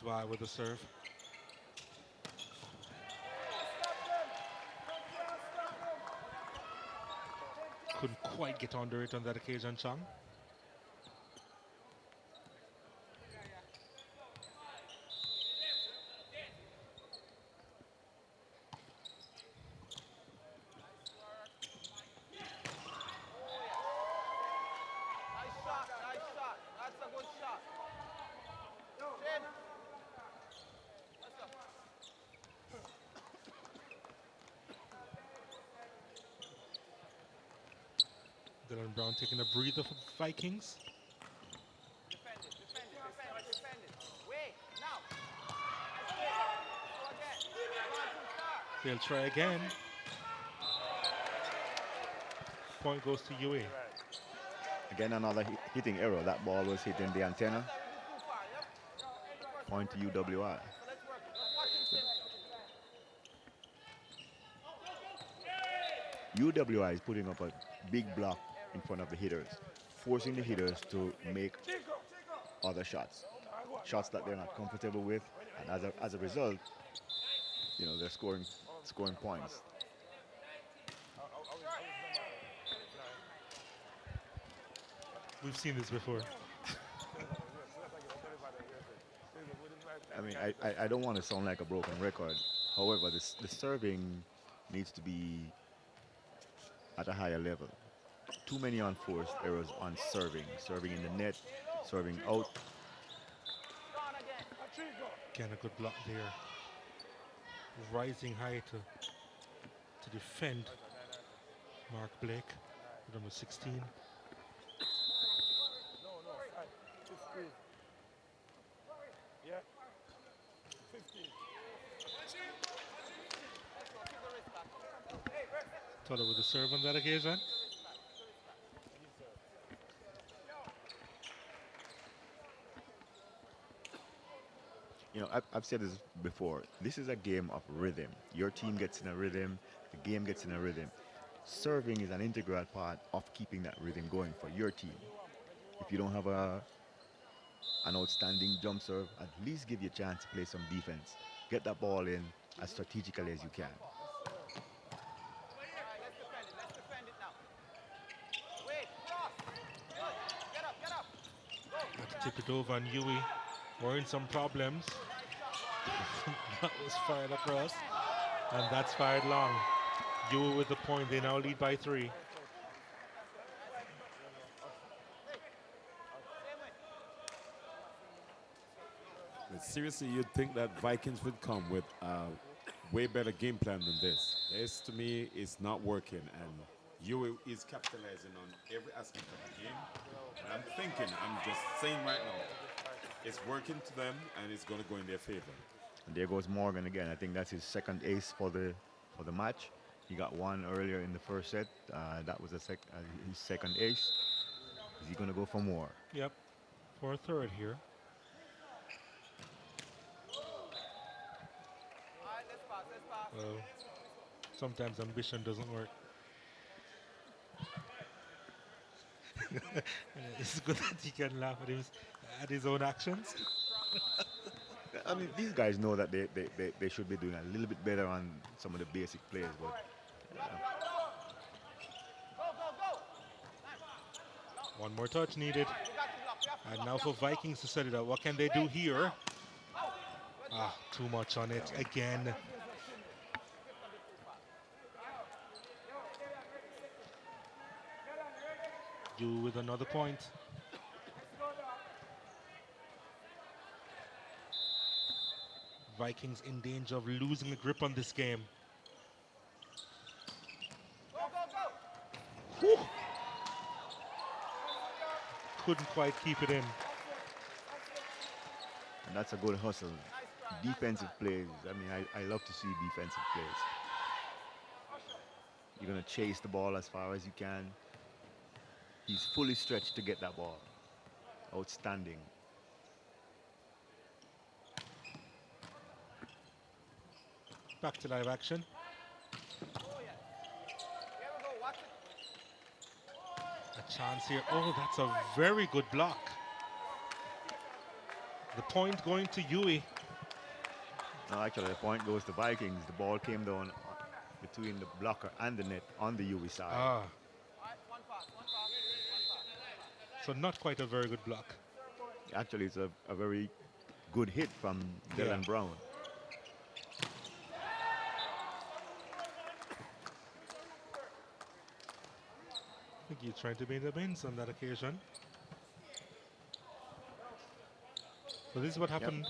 Dwight with the serve. Couldn't quite get under it on that occasion, Chang. Nice shot. That's a good shot. Chin. Dylan Brown taking a breather for the Vikings. Defend it. Wait, now. Go again. They'll try again. Point goes to UA. Again, another hitting error. That ball was hitting the antenna. Point to UWI. UWI is putting up a big block in front of the hitters, forcing the hitters to make other shots that they're not comfortable with, and as a result, you know, they're scoring points. We've seen this before. I mean, I don't want to sound like a broken record. However, the serving needs to be at a higher level. Too many unforced errors on serving in the net, serving out. Again, a good block there. Rising high to defend Mark Blake, number 16. Yeah. 15. Toller with the serve on that occasion. You know, I've said this before. This is a game of rhythm. Your team gets in a rhythm, the game gets in a rhythm. Serving is an integral part of keeping that rhythm going for your team. If you don't have an outstanding jump serve, at least give you a chance to play some defense. Get that ball in as strategically as you can. Let's defend it now. Wait, cross. Good. Get up. Go. Had to tip it over on Yui. We're in some problems. That was fired across. And that's fired long. Yui with the point. They now lead by 3. But seriously, you'd think that Vikings would come with a way better game plan than this. This, to me, is not working, and you is capitalizing on every aspect of the game. And I'm just saying right now, it's working to them, and it's going to go in their favor. And there goes Morgan again. I think that's his second ace for the match. He got one earlier in the first set. That was his second ace. Is he going to go for more? Yep, for a third here. Well, sometimes ambition doesn't work. It's good that he can laugh at his own actions. I mean, these guys know that they should be doing a little bit better on some of the basic plays, but One more touch needed. And now for Vikings to set it up. What can they do here? Ah, too much on it again. You with another point. Vikings in danger of losing a grip on this game. Whew. Couldn't quite keep it in. And that's a good hustle. Defensive plays. I mean, I love to see defensive plays. You're going to chase the ball as far as you can. He's fully stretched to get that ball. Outstanding. Back to live action. A chance here. Oh, that's a very good block. The point going to Yui. No, actually, the point goes to Vikings. The ball came down between the blocker and the net on the Yui side. Ah. So not quite a very good block. Actually, it's a very good hit from Dylan Brown. I think he's trying to be in the bins on that occasion. So this is what happened.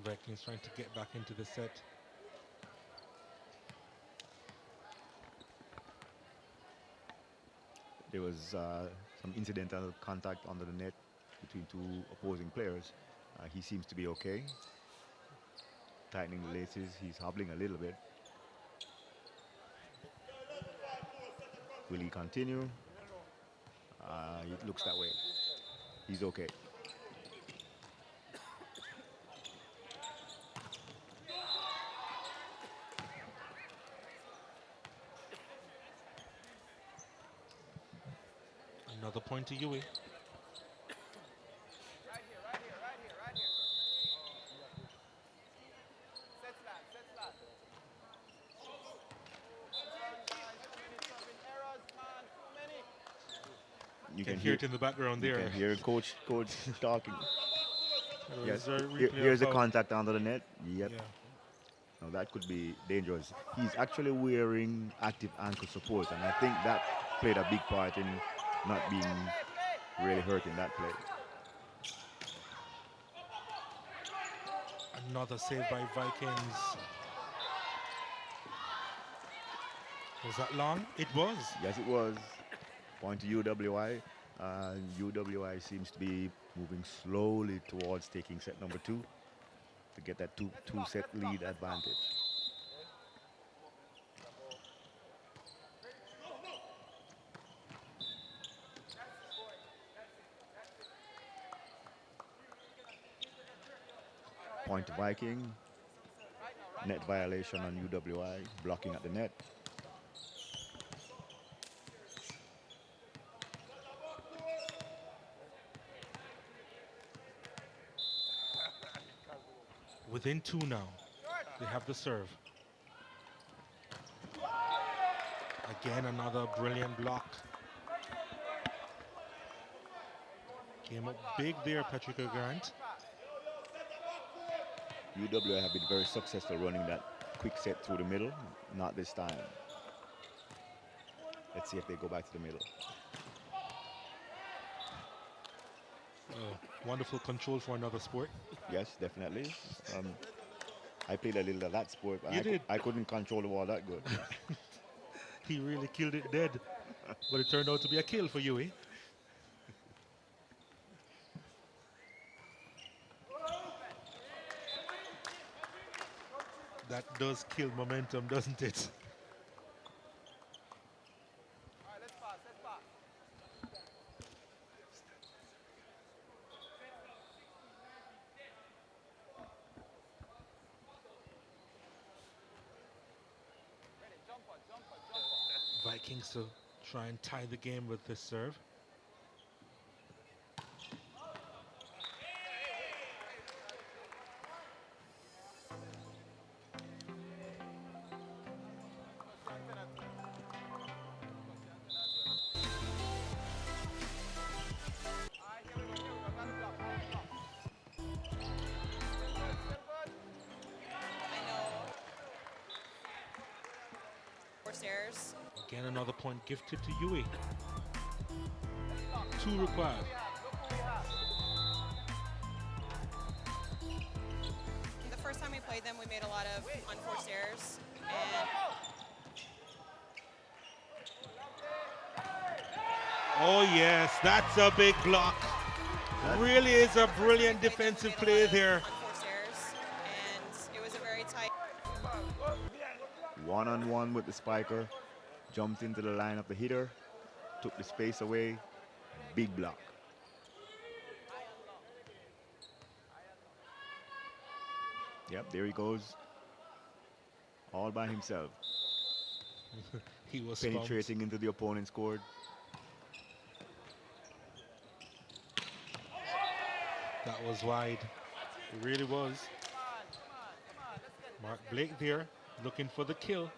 Vikings trying to get back into the set. There was some incidental contact under the net between two opposing players. He seems to be okay. Tightening the laces, he's hobbling a little bit. Will he continue? It looks that way. He's okay. Another point to Yui. You can hear it in the background there. You can hear coach talking. Yes, Here's here's a contact under the net. Yep. Yeah. Now that could be dangerous. He's actually wearing active ankle support, and I think that played a big part in not being really hurt in that play. Another save by Vikings. Was that long? It was. Yes, it was. Point to UWI. UWI seems to be moving slowly towards taking set number 2 to get that two-set lead advantage. Point to Viking. Net violation on UWI, blocking at the net. Within 2 now. They have the serve. Again, another brilliant block. Came up big there, Patrick Grant. UWI have been very successful running that quick set through the middle. Not this time. Let's see if they go back to the middle. Wonderful control for another sport. Yes, definitely. I played a little of that sport, but I couldn't control the ball that good. He really killed it dead. But it turned out to be a kill for Yui. That does kill momentum, doesn't it? Vikings to try and tie the game with this serve. errors. Again, another point gifted to Yui. 2 required. The first time we played them, we made a lot of unforced errors. And Oh yes, that's a big block. Really is a brilliant defensive play there. unforced errors, and it was a very tight. One-on-one with the spiker, jumped into the line of the hitter, took the space away, big block. Yep, there he goes, all by himself. He was penetrating into the opponent's court. That was wide. It really was. Mark Blake there, looking for the kill.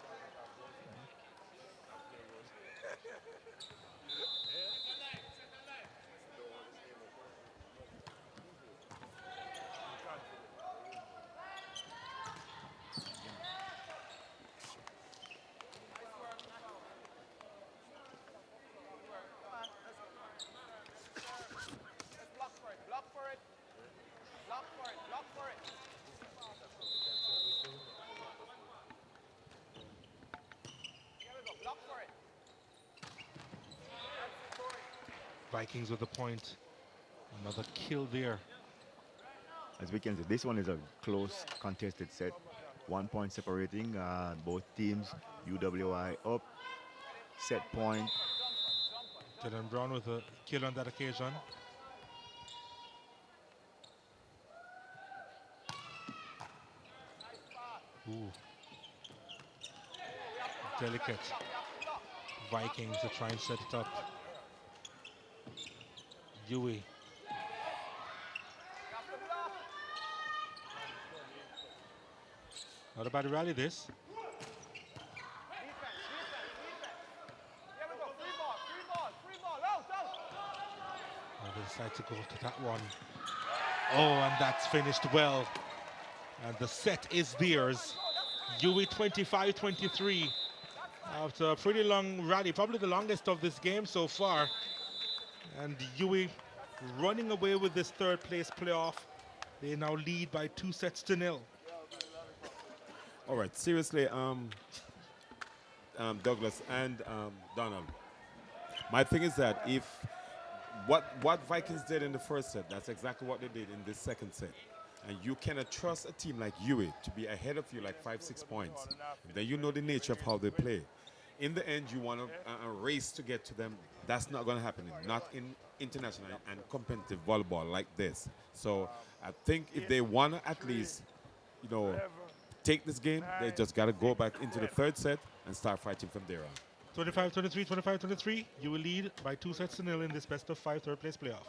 Vikings with the point. Another kill there. As we can see, this one is a close contested set. 1 point separating both teams. UWI up. Set point. Dylan Brown with a kill on that occasion. Ooh. Delicate. Vikings to try and set it up. Yui. Not a bad rally this. They decide to go to that one. Oh, and that's finished well. And the set is theirs. Yui 25-23. After a pretty long rally, probably the longest of this game so far. And Yui running away with this third place playoff. They now lead by 2-0. All right, seriously, Douglas and Donald. My thing is that if what Vikings did in the first set, that's exactly what they did in this second set. And you cannot trust a team like Yui to be ahead of you like 5-6 points. Then you know the nature of how they play. In the end, you want to race to get to them. That's not going to happen. Not in international and competitive volleyball like this. So I think if they want to at least, you know, take this game, they just got to go back into the third set and start fighting from there on. 25-23, 25-23. You will lead by 2-0 in this best of 5 third place playoff.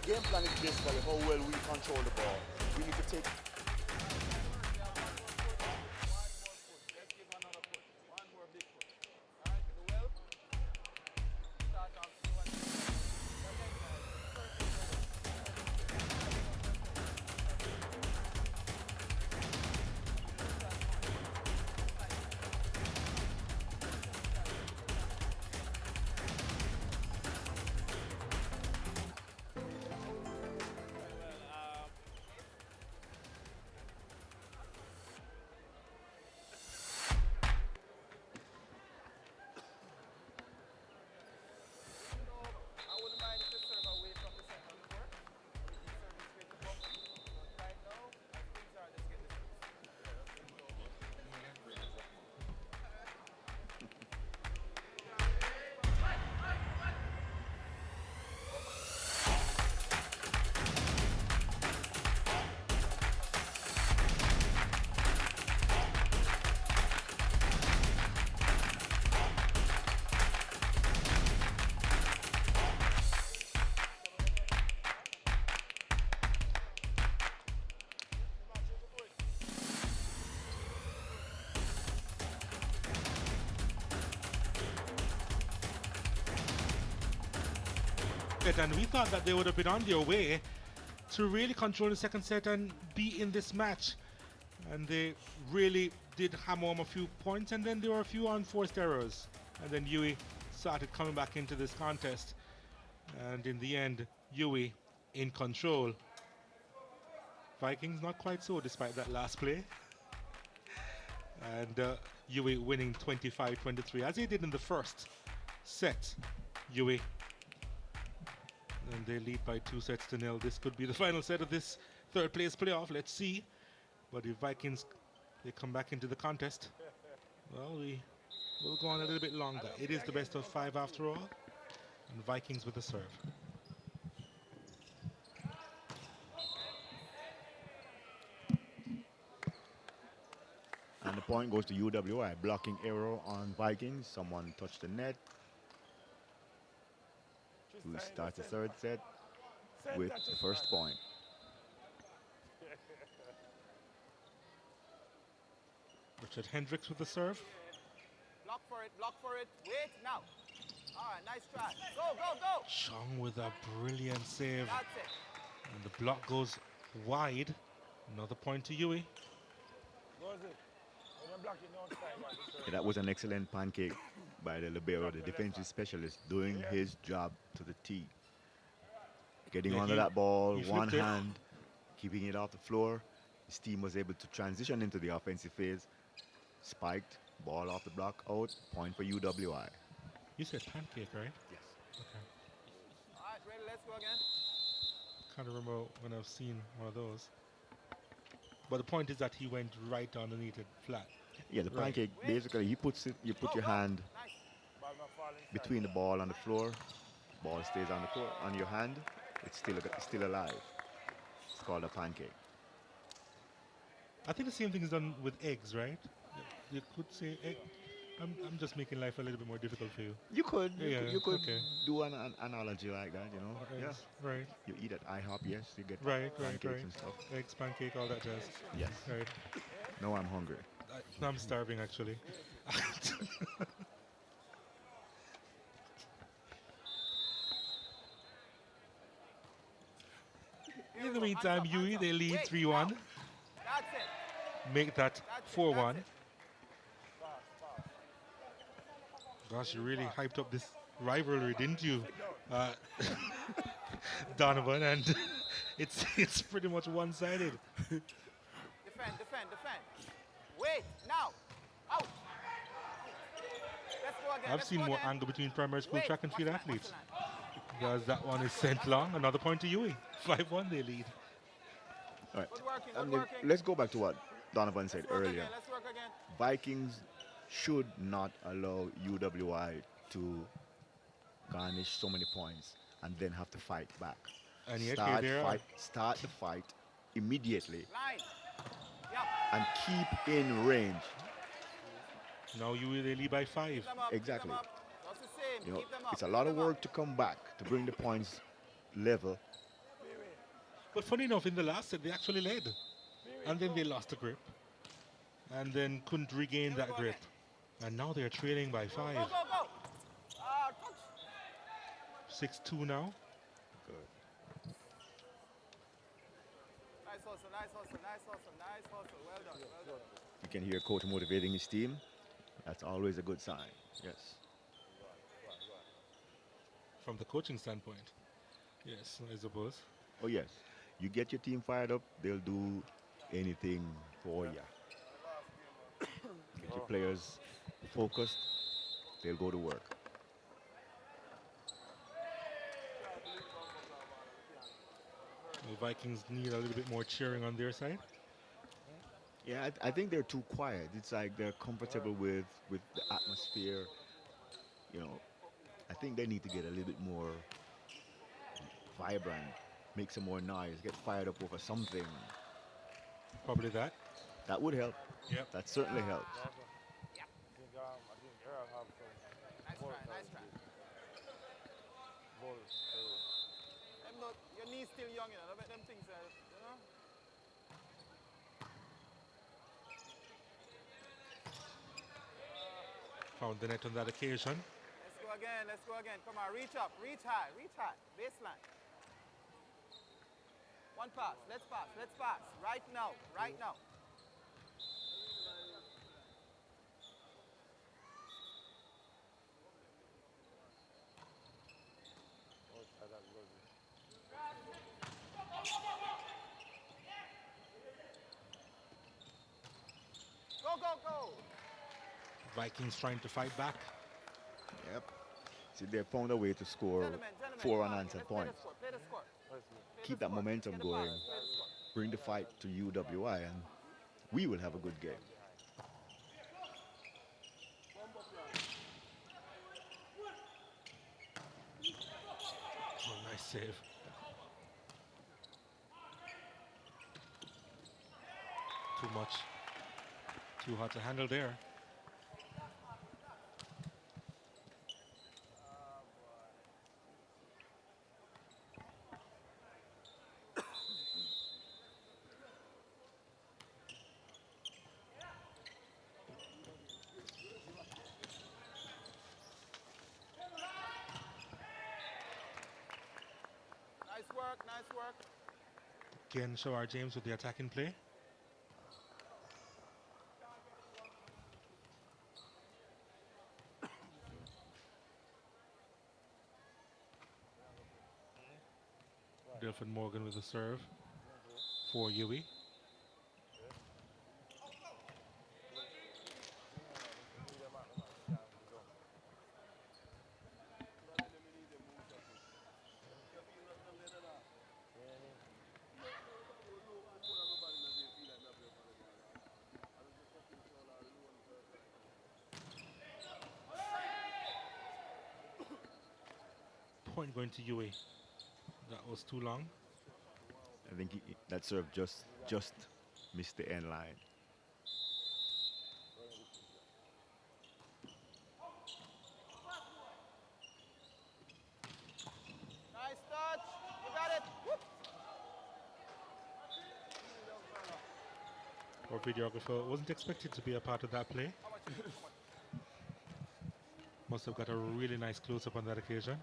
game plan is basically how well we control the ball. We need to take and we thought that they would have been on their way to really control the second set and be in this match. And they really did hammer home a few points, and then there were a few unforced errors. And then Yui started coming back into this contest. And in the end, Yui in control. Vikings not quite so despite that last play. And Yui winning 25-23 as they did in the first set. Yui. And they lead by 2-0. This could be the final set of this third place playoff. Let's see. But if Vikings, they come back into the contest, well, we will go on a little bit longer. It is the best of 5 after all. And Vikings with the serve. And the point goes to UWI. Blocking error on Vikings. Someone touched the net. We start the third set with the first point. Richard Hendricks with the serve. Block for it, wait, now. All right, nice try. Go, go, go. Chong with a brilliant save. That's it. And the block goes wide. Another point to Yui. Yeah, that was an excellent pancake by the libero, the defensive specialist, doing his job to the T. Getting onto that ball, one hand, keeping it off the floor. His team was able to transition into the offensive phase. Spiked, ball off the block, out, point for UWI. You said pancake, right? Yes. Okay. All right, ready, let's go again. Can't remember when I've seen one of those. But the point is that he went right underneath it flat. Yeah, the pancake, basically, he puts it, you put your hand between the ball and the floor. Ball stays on the court, on your hand. It's still alive. It's called a pancake. I think the same thing is done with eggs, right? You could say egg. I'm just making life a little bit more difficult for you. You could, you could okay. do an analogy like that, you know. Or Yeah. eggs, right. You eat at IHOP, yes, you get Right, pancakes right. and stuff. Eggs, pancake, all that jazz. Yes. Right. No, I'm hungry. I'm starving actually. In the meantime, Yui, they lead 3-1. That's it. Make that 4-1. Gosh, you really hyped up this rivalry, didn't you, Donovan? And it's pretty much one-sided. Defend. Wait, now. Out. Let's go again. I've seen more anger between primary school track and field athletes. Because that one is sent long. Another point to Yui. 5-1 they lead. All right. Good working. Let's go back to what Donovan said earlier. Let's work again. Vikings should not allow UWI to garnish so many points and then have to fight back. And yet here they are. Start the fight immediately Line. Yep. and keep in range. Now Yui, they lead by 5. Keep them up, Exactly. Keep them up. That's the same. You know, Keep them up. it's a lot of work to come back to bring the points level But funny enough, in the last set, they actually led. And then they lost the grip. And then couldn't regain that grip. And now they're trailing by 5. Go, go, go! Touch! 6-2 now. Good. Nice hustle, nice hustle, nice hustle, nice hustle. Well done, well done. You can hear coach motivating his team. That's always a good sign. Yes. From the coaching standpoint. Yes, I suppose. Oh yes. You get your team fired up, they'll do anything for you. Get your players focused, they'll go to work. The Vikings need a little bit more cheering on their side. Yeah, I think they're too quiet. It's like they're comfortable with the atmosphere. You know, I think they need to get a little bit more vibrant, make some more noise, get fired up over something. Probably that. That would help. Yep. That certainly helps. Nice try, nice try. Your knee's still young, you know. Don't make them things, you know. Found the net on that occasion. Let's go again, let's go again. Come on, reach up, reach high, baseline. One pass, let's pass. Right now, right now. Go, go, go! Vikings trying to fight back. Yep. See, they found a way to score Gentlemen, 4 come on, unanswered let's play the points. score, play the score. Keep that momentum going. Bring the fight to UWI, and we will have a good game. Oh, nice save. Too much. Too hard to handle there. Nice work. Again, Shawar James with the attacking play. Delphin Morgan with the serve for Yui. Point going to Yui. That was too long. I think that serve just missed the end line. Nice touch. You got it. Whoop. Our videographer wasn't expected to be a part of that play. Must have got a really nice close-up on that occasion.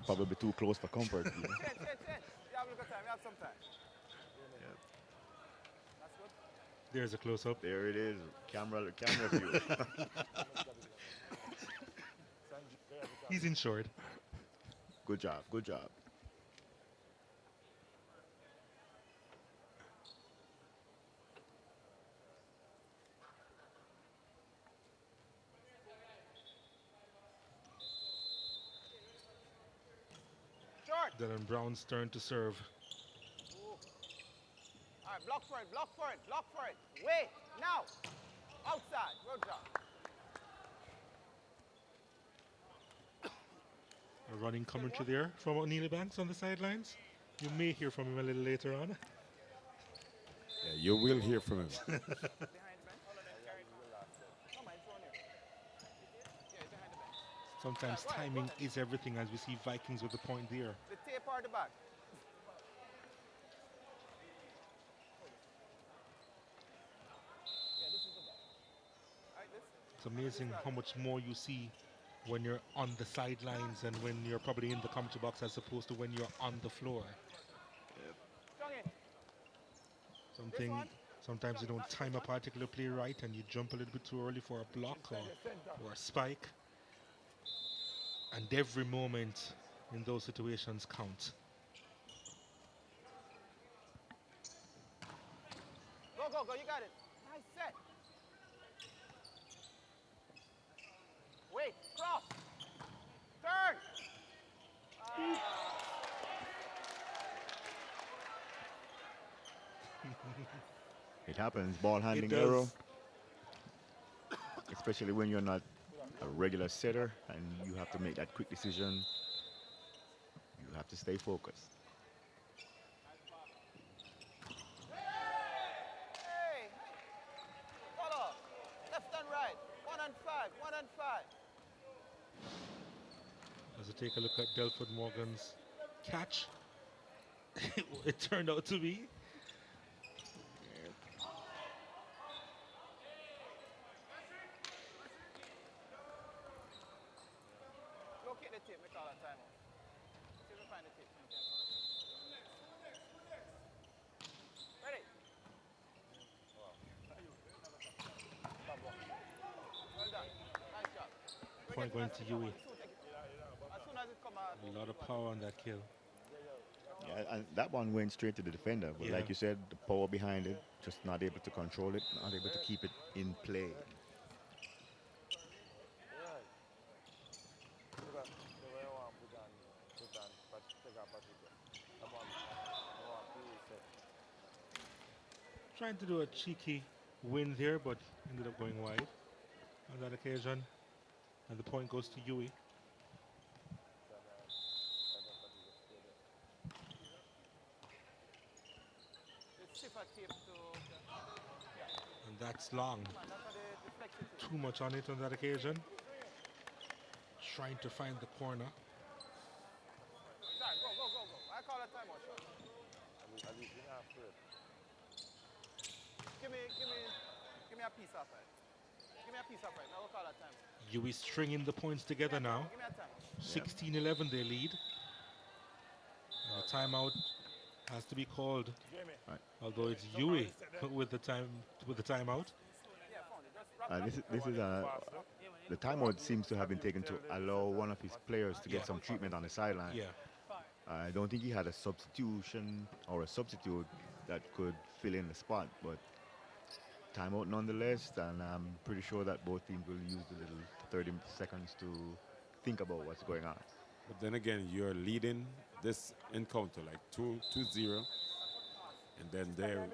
Probably too close for comfort. You know? Change. We have a little time. We have some time. Yeah. That's good. There's a close-up. There it is. Camera view. He's insured. Good job. Short. Dylan Brown's turn to serve. Ooh. All right, block for it. Wait, now. Outside. Good job. A running commentary there from O'Neil Banks on the sidelines. You may hear from him a little later on. Yeah, you will hear from him. Behind the bench. Come on, in front of you. Yeah, behind the bench. Sometimes timing is everything, as we see Vikings with the point there. The tape or the back? It's amazing how much more you see when you're on the sidelines and when you're probably in the commentary box as opposed to when you're on the floor. Sometimes you don't time a particular play right and you jump a little bit too early for a block or a spike. And every moment in those situations counts. Go, go, go, you got it. Nice set. Wait, cross. Turn. It happens, ball handling error. Especially when you're not a regular setter and you have to make that quick decision. You have to stay focused. Hey. Follow. Left and right. 1 and 5. 1 and 5. As we take a look at Delford Morgan's catch, it turned out to be. Locate the tape, we call that timeout. See if we find the tape. Ready? Well done. Nice job. Point going to Yui. As soon as it come out. A lot of power on that kill. Yeah, and that one went straight to the defender. But like you said, the power behind it, just not able to control it, not able to keep it in play. Trying to do a cheeky win there, but ended up going wide on that occasion. And the point goes to Yui. And that's long. Too much on it on that occasion. Trying to find the corner. Sorry, go, go, go, go. I call that timeout, sure. Give me a piece of it. Give me a piece of it. Now we'll call that timeout. Yui stringing the points together now. Give me a timeout. 16-11 they lead. And a timeout has to be called. Right. Although it's Yui with the timeout. This is the timeout seems to have been taken to allow one of his players to get some treatment on the sideline. Yeah. I don't think he had a substitution or a substitute that could fill in the spot, but timeout nonetheless, and I'm pretty sure that both teams will use the little 30 seconds to think about what's going on. But then again, you're leading this encounter like 2-0. And then there,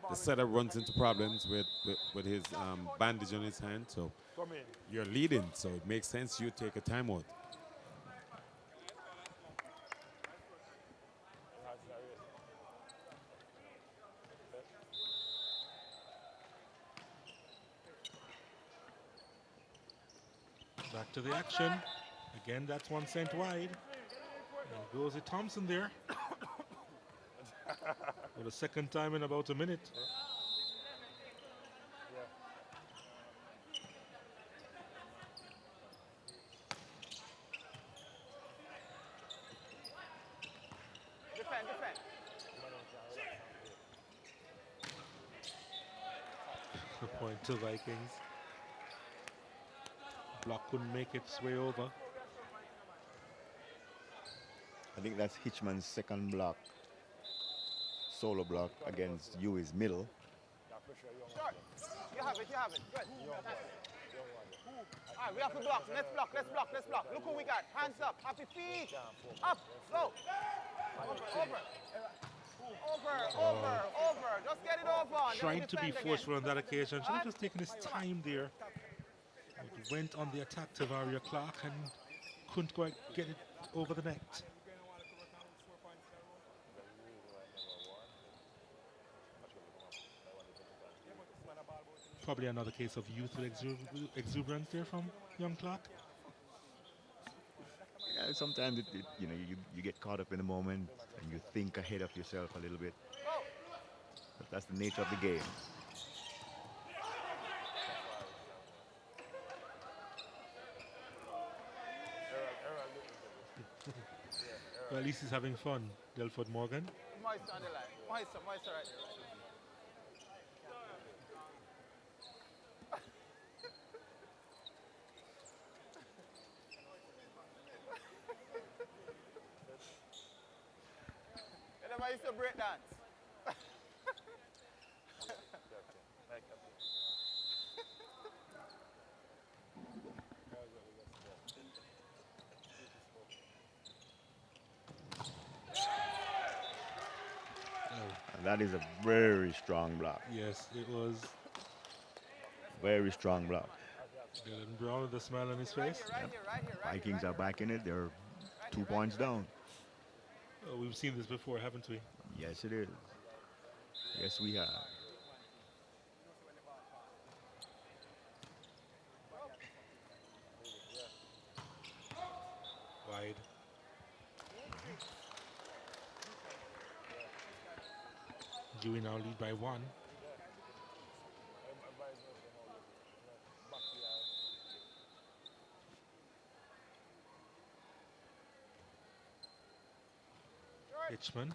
the setter runs into problems with his bandage on his hand. So you're leading, so it makes sense you take a timeout. Back to the action. Again, that's one sent wide. And goes it Thompson there. For the second time in about a minute. Defend, defend. The point to Vikings. Block couldn't make its way over. I think that's Hitchman's second block, solo block against Yui's middle. Start. You have it, you have it. Good. All right, we have to block. Let's block, let's block, let's block. Look who we got. Hands up, happy feet. Up, slow. Over. Just get it over. Trying to be forceful on that occasion. Should have just taken his time there. It went on the attack to Varia Clark and couldn't quite get it over the net. Probably another case of youthful exuberance there from young Clark. Yeah, sometimes you get caught up in the moment and you think ahead of yourself a little bit. But that's the nature of the game. Well, at least he's having fun, Delford Morgan. Moisture on the line. Moisture right there. I used to break dance. And that is a very strong block. Yes, it was. Very strong block. Dylan Brown with a smile on his face. Vikings are back in it. They're 2 points down. Oh, we've seen this before, haven't we? Yes, it is. Yes, we have. Wide. Dewey now lead by 1. Hitchman.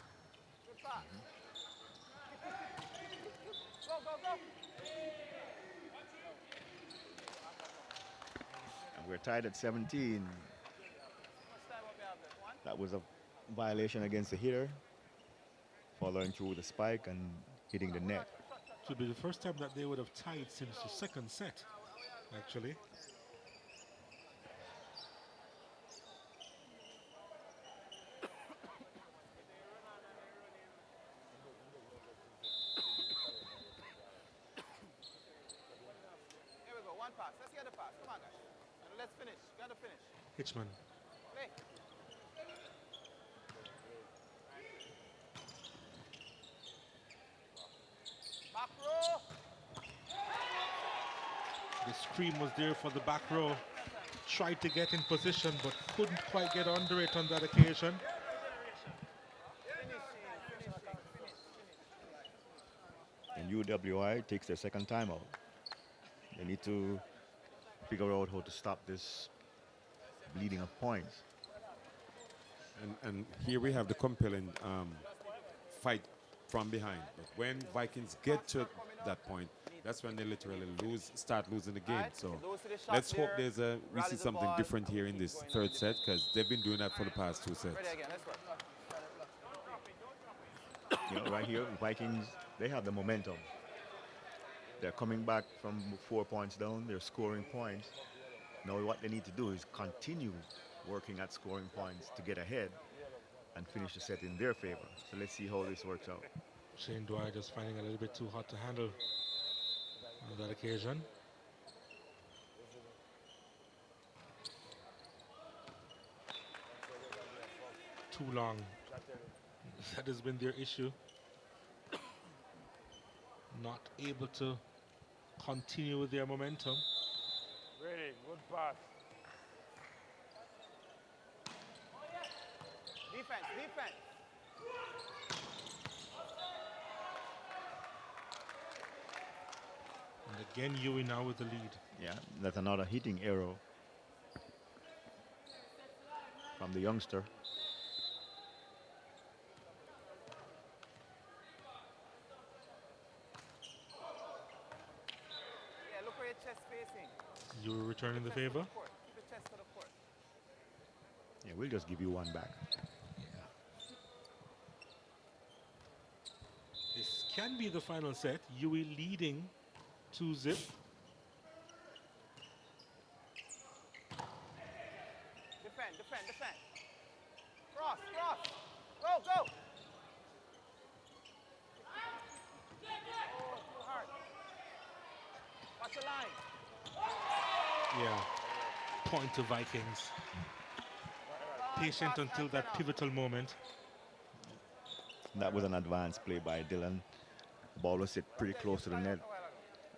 And we're tied at 17. That was a violation against the hitter, following through with a spike and hitting the net. It would be the first time that they would have tied since the second set, actually. Here we go, one pass. Let's get the pass. Come on, guys. And let's finish. Gotta finish. Hitchman. Play. Back row. The screen was there for the back row. Tried to get in position, but couldn't quite get under it on that occasion. And UWI takes their second timeout. They need to figure out how to stop this bleeding of points. And here we have the compelling fight from behind. But when Vikings get to that point, that's when they literally start losing the game. So let's hope we see something different here in this third set, because they've been doing that for the past 2 sets. You know, right here, Vikings, they have the momentum. They're coming back from 4 points down. They're scoring points. Now what they need to do is continue working at scoring points to get ahead and finish the set in their favor. So let's see how this works out. Shane Dwyer just finding it a little bit too hot to handle on that occasion. Too long. That has been their issue. Not able to continue with their momentum. Ready, good pass. Defense, defense. And again, Yui now with the lead. Yeah, that's another hitting arrow from the youngster. Yeah, look where your chest facing. Yui returning the favor. Keep your chest to the court. Yeah, we'll just give you one back. This can be the final set. Yui leading 2-0. Defend, defend, defend. Cross, cross. Go, go. Oh, too hard. Watch the line. Yeah. Point to Vikings. Patient until that pivotal moment. That was an advanced play by Dylan. The ball was set pretty close to the net,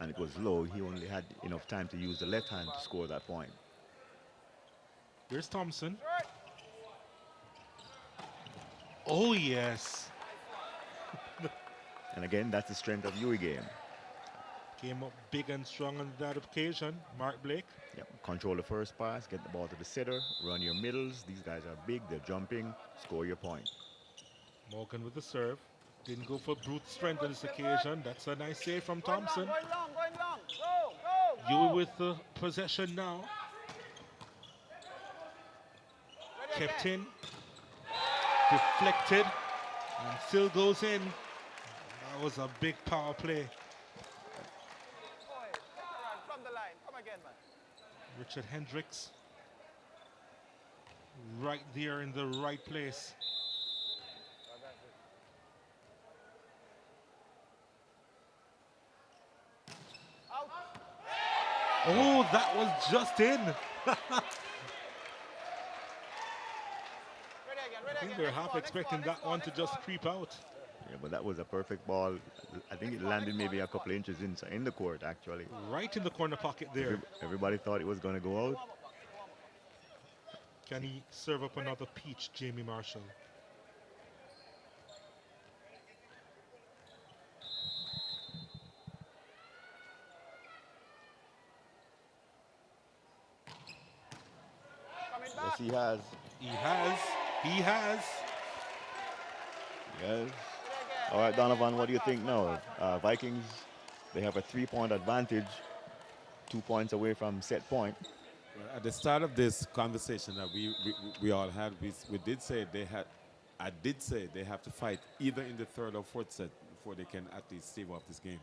and it was low. He only had enough time to use the left hand to score that point. Here's Thompson. Oh, yes. And again, that's the strength of Yui game. Came up big and strong on that occasion. Mark Blake. Yep. Control the first pass, get the ball to the setter, run your middles. These guys are big, they're jumping, score your point. Morgan with the serve. Didn't go for brute strength on this occasion. That's a nice save from Thompson. Going long. Go. Yui with the possession now. Kept in. Deflected. And still goes in. That was a big power play. From the line. Come again, man. Richard Hendricks. Right there in the right place. Oh, that was just in. I think they're half expecting that one to just creep out. Yeah, but that was a perfect ball. I think it landed maybe a couple of inches inside in the court, actually. Right in the corner pocket there. Everybody thought it was going to go out. Can he serve up another peach, Jamie Marshall? Yes, he has. He has. Yes. All right, Donovan, what do you think now? Vikings, they have a 3-point advantage, 2 points away from set point. Well, at the start of this conversation that we all had, we did say I did say they have to fight either in the third or fourth set before they can at least stave off this game.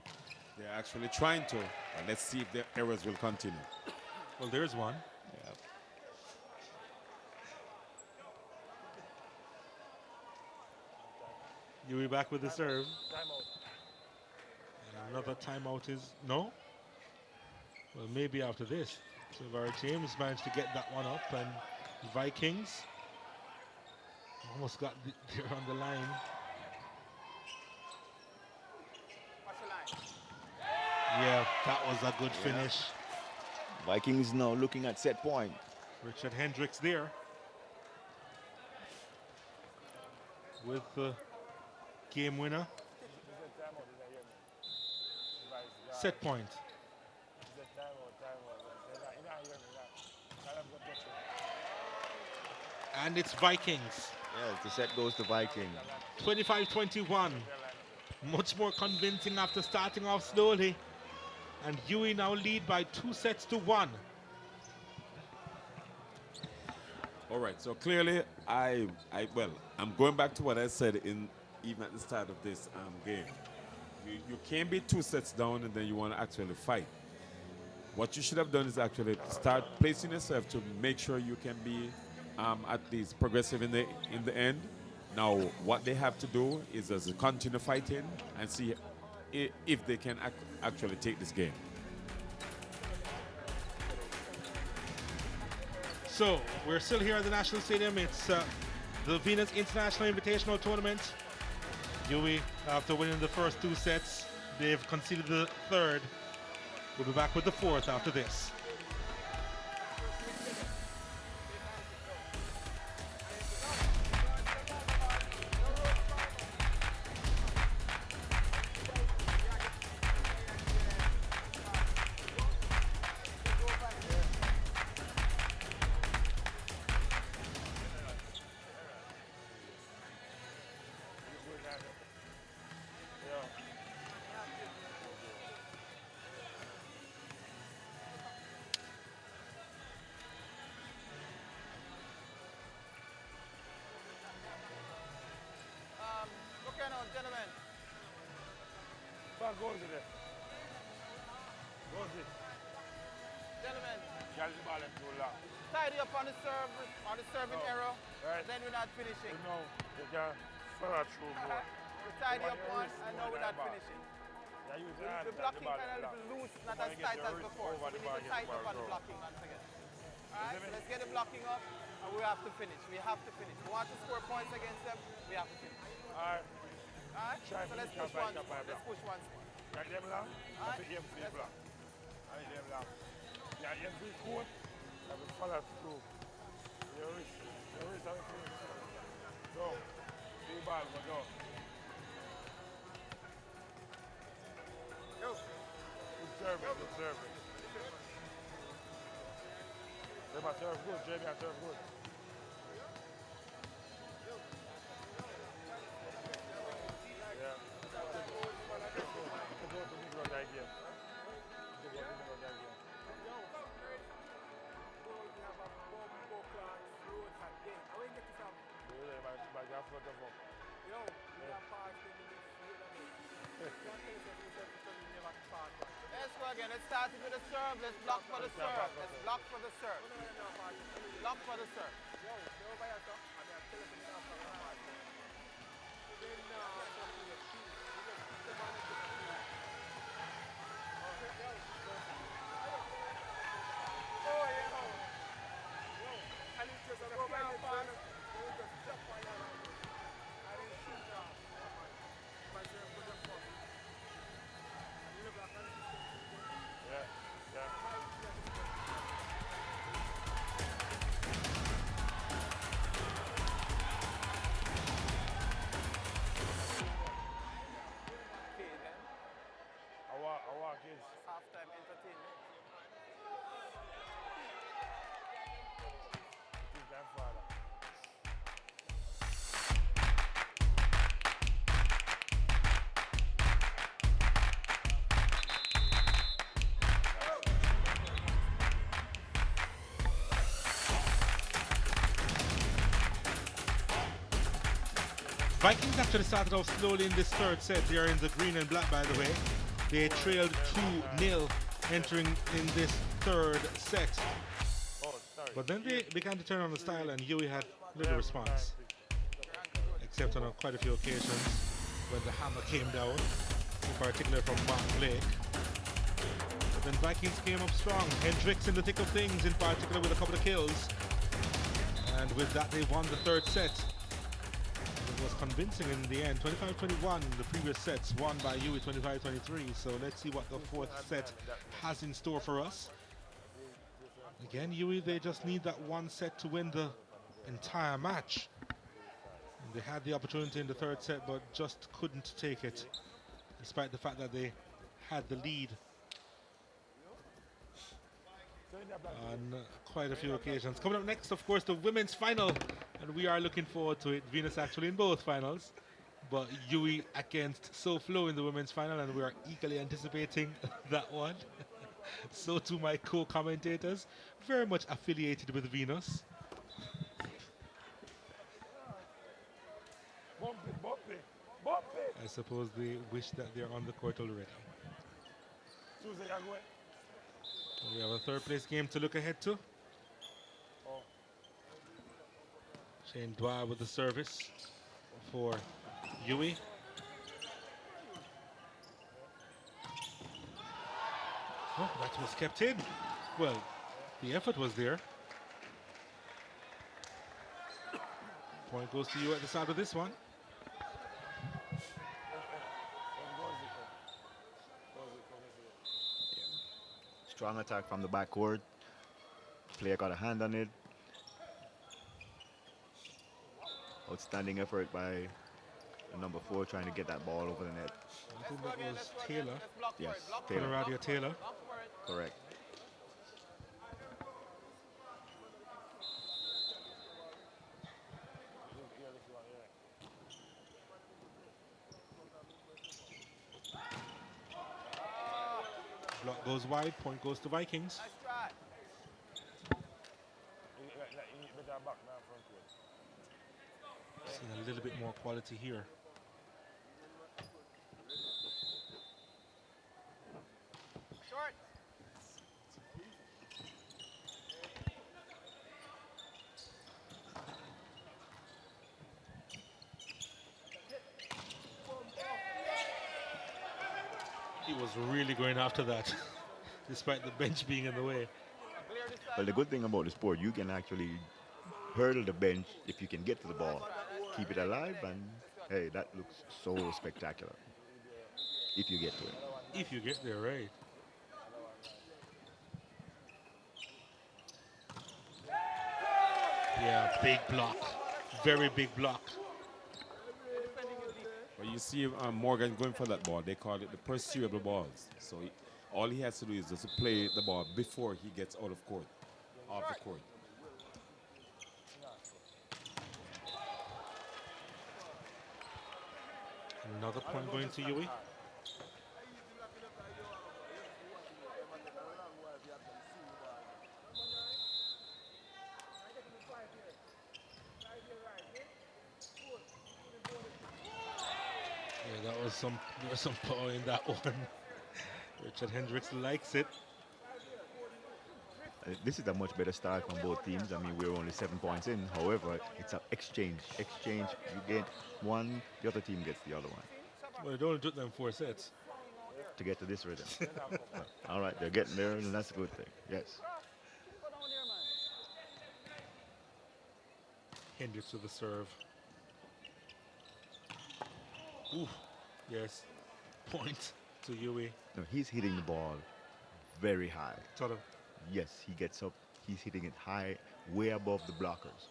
They're actually trying to, but let's see if their errors will continue. Well, there's one. Yeah. Yui back with the serve. And another timeout is no. Well, maybe after this. So our James managed to get that one up, and Vikings almost got there on the line. Yeah, that was a good finish. Vikings now looking at set point. Richard Hendricks there with the game winner. Set point. And it's Vikings. Yeah, the set goes to Vikings. 25-21. Much more convincing after starting off slowly. And Yui now lead by 2-1. All right, so clearly, I'm going back to what I said even at the start of this game. You can't be 2 sets down and then you want to actually fight. What you should have done is actually start placing yourself to make sure you can be at least progressive in the end. Now, what they have to do is just continue fighting and see if they can actually take this game. So, we're still here at the National Stadium. It's the Venus International Invitational Tournament. Yui, after winning the first 2 sets, they've conceded the third. We'll be back with the fourth after this. Okay now, gentlemen. Gentlemen, tidy up on the serve, on the serving error, then we're not finishing. We tidy up once and now we're not finishing. The blocking kind of a little loose, not as tight as before. So we need to tighten up on the blocking once again. Alright, so let's get the blocking up and we have to finish. We have to finish. We want to score points against them, we have to finish. Alright, so let's push once more. Let's push once more. Alright, let's go. Go. serving, good serving. They might serve good, Jamie, I serve good. Yeah. To go to Negro that game. To go to Negro that game. Yeah, my guy front of up. Let's go again. Let's start it with the serve. Let's block for the serve. Let's block for the serve. Block for the serve. Yeah, yeah. Our kids. Halftime entertainment. His grandfather. Vikings actually started off slowly in this third set. They are in the green and black, by the way. They trailed 2-0 entering in this third set. Oh, sorry. But then they began to turn on the style, and Huey had little response, except on quite a few occasions when the hammer came down, in particular from Mark Blake. But then Vikings came up strong. Hendricks in the thick of things, in particular with a couple of kills. And with that, they won the third set. It was convincing in the end. 25-21, the previous sets won by Huey 25-23. So let's see what the fourth set has in store for us. Again, Huey, they just need that one set to win the entire match. And they had the opportunity in the third set, but just couldn't take it, despite the fact that they had the lead on quite a few occasions. Coming up next, of course, the women's final, and we are looking forward to it. Venus actually in both finals, but Huey against SoFlo in the women's final, and we are eagerly anticipating that one. So too my co-commentators, very much affiliated with Venus. Bumpy, bumpy, bumpy. I suppose they wish that they're on the court already. Tuesday, you're going. We have a third place game to look ahead to. Oh. Shane Dwyer with the service for Huey. Oh, that was kept in. Well, the effort was there. Point goes to you at the start of this one. Strong attack from the backcourt. Player got a hand on it. Outstanding effort by the number 4 trying to get that ball over the net. I think that was Taylor. Yes, Taylor Taylor. Radio Taylor. Correct. Block goes wide, point goes to Vikings. Nice try. Seeing a little bit more quality here. Short. He was really going after that, despite the bench being in the way. Well, the good thing about the sport, you can actually hurdle the bench if you can get to the ball. Keep it alive, and hey, that looks so spectacular. If you get to it. If you get there, right. Yeah, big block. Very big block. Well, you see Morgan going for that ball. They call it the pursuable balls. So All he has to do is just to play the ball before he gets out of court, off the court. Another point going to Yui. Yeah, there was some power in that one. Richard Hendricks likes it. This is a much better start from both teams. I mean, we're only 7 points in. However, it's an exchange. Exchange, you get one, the other team gets the other one. Well, it only took them 4 sets. To get to this rhythm. All right, they're getting there, and that's a good thing. Yes. Hendricks with the serve. Ooh, yes. Point to Yui. No, he's hitting the ball very high. Sort of. Yes, he gets up. He's hitting it high, way above the blockers.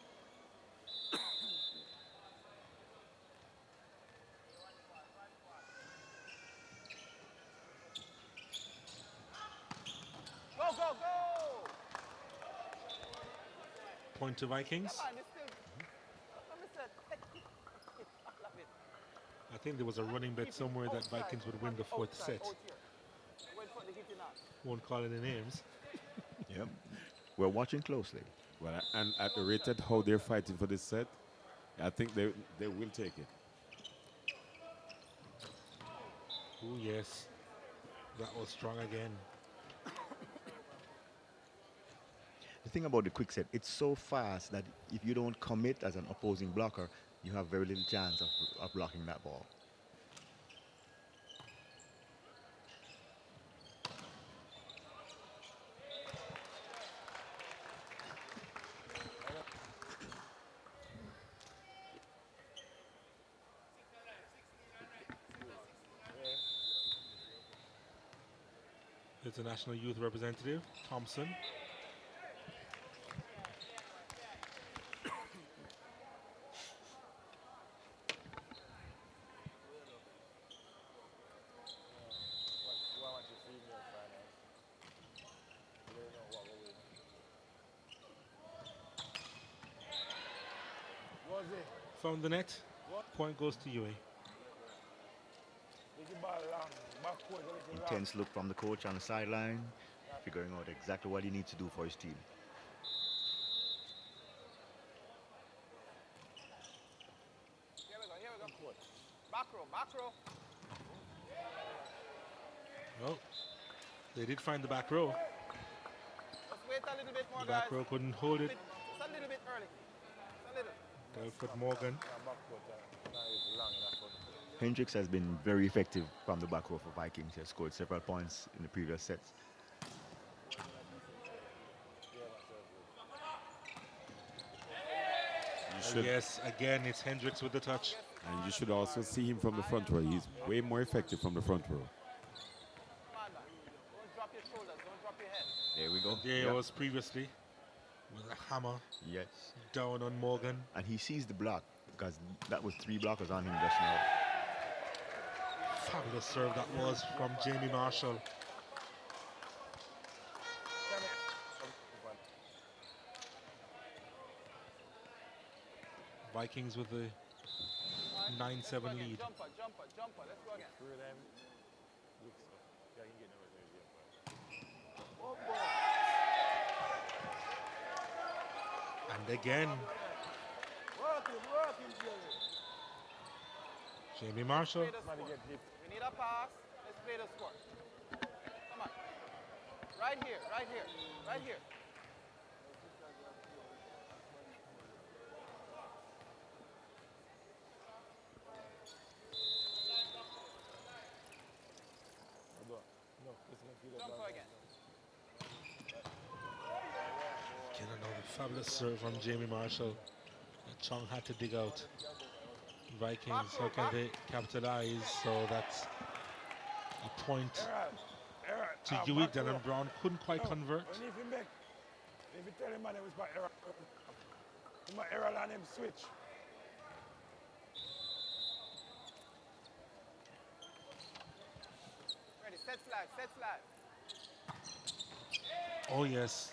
Go, go, go! Point to Vikings. I think there was a running bet somewhere that Vikings would win the 4th set. Won't call any names. Yep. We're watching closely. Well, and at the rate at how they're fighting for this set, I think they will take it. Oh, yes. That was strong again. The thing about the quick set, it's so fast that if you don't commit as an opposing blocker, you have very little chance of blocking that ball. International Youth Representative, Thompson. Found the net. Point goes to Yui. Intense look from the coach on the sideline, figuring out exactly what he needs to do for his team. Here we go. Back row, back row. Well, they did find the back row. Let's wait a little bit more, The back guys. row couldn't hold it. Just a little bit early. Just a little. Delford Morgan. Hendricks has been very effective from the back row for Vikings. He has scored several points in the previous sets. Yes, again, it's Hendricks with the touch. And you should also see him from the front row. He's way more effective from the front row. Don't drop your shoulders. Don't drop your head. There we go. There he was previously with a hammer Yes. down on Morgan. And he sees the block because that was 3 blockers on him just now. Fabulous serve that was from Jamie Marshall. Vikings with the 9-7 lead. Jumper. Let's go again. And again, Jamie Marshall. We need a pass. Let's play the score. Come on. Right here. Jumper again. Again, another fabulous serve from Jamie Marshall that Chong had to dig out. Vikings, how can they capitalize? So that's a point to Yui. Dylan Brown couldn't quite convert. If you tell him man it was by error, my error and him switch. Ready, set slide. Oh, yes.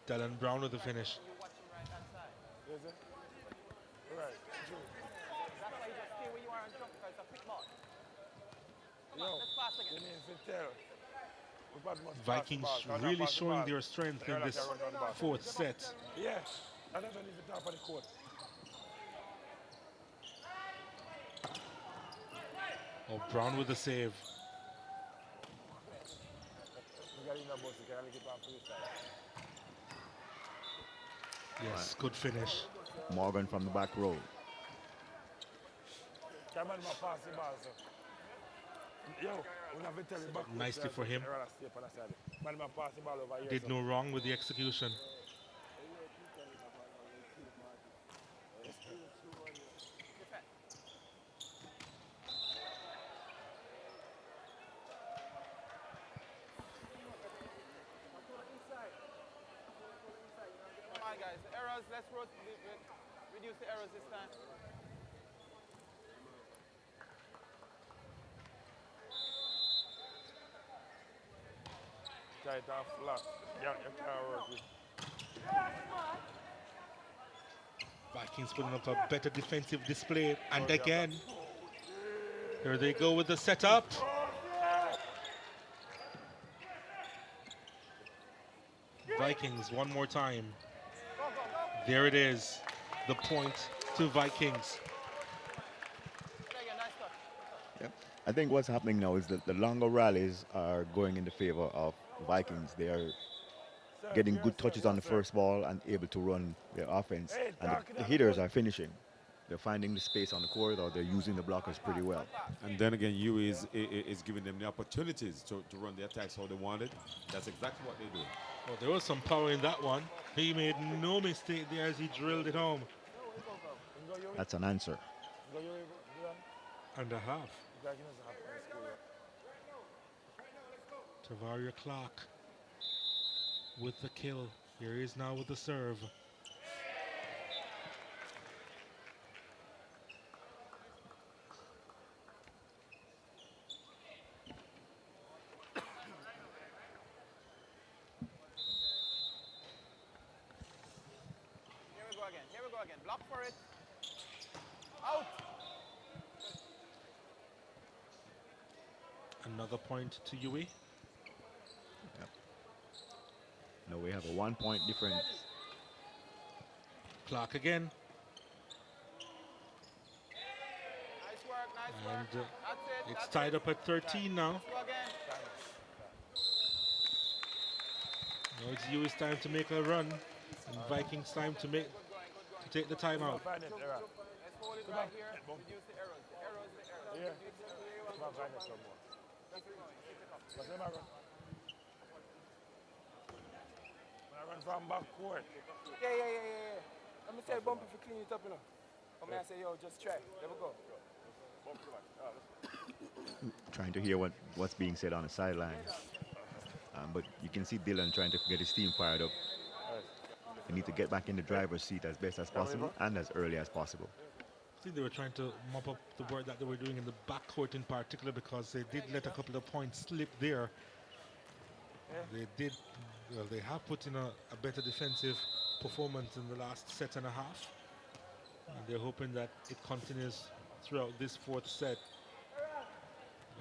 Dylan Brown with the finish. You watch him right hand side. Is it? Right. True. That's why you just stay where you are and jump because it's a quick ball. Come on, let's pass You again. need to tell. We got much Vikings pass the ball. really Pass the showing ball. their strength in Errol this can run down the ball. fourth set. Yeah. And that's when he's the top of the court. Oh, Brown with the save. You got in the box, you can only keep on for this side. Yes, good finish. Morgan from the back row. Come on, my pass the ball, so. Yo, we have to tell you back. Nicely for him. Errol stay on the side. Man, my pass the ball over here. Did no wrong with the execution. Come on, guys. The errors, let's reduce the errors this time. Tight and flat. Yeah, you can't work with. Vikings putting up a better defensive display. And again, here they go with the setup. Vikings one more time. There it is. The point to Vikings. Yep. I think what's happening now is that the longer rallies are going in the favor of Vikings. They are getting good touches on the first ball and able to run their offense. And the hitters are finishing. They're finding the space on the court, or they're using the blockers pretty well. And then again, UE is giving them the opportunities to run the attacks how they wanted. That's exactly what they do. Well, there was some power in that one. He made no mistake there as he drilled it home. That's an answer. And a half. Tavaria Clark with the kill. Here he is now with the serve. Here we go again. Here we go again. Block for it. Out. Another point to UE. Now we have a 1 point difference. Clark again. Nice work, nice work. And That's it. it's that's tied it. up at 13 now. Let's go again. Now it's UE's time to make a run. And Vikings time to take the timeout. Let's hold it right here. Reduce the errors. The errors, the errors. Yeah. Reduce the errors. Keep it going. Keep it up. I run from back court. Yeah. Let me tell Bumpy if you clean it up, you know. Come here and say, yo, just try. There we go. Trying to hear what's being said on the sidelines. But you can see Dylan trying to get his team fired up. They need to get back in the driver's seat as best as possible and as early as possible. I think they were trying to mop up the work that they were doing in the backcourt in particular, because they did let a couple of points slip there. They have put in a better defensive performance in the last set and a half. And they're hoping that it continues throughout this fourth set.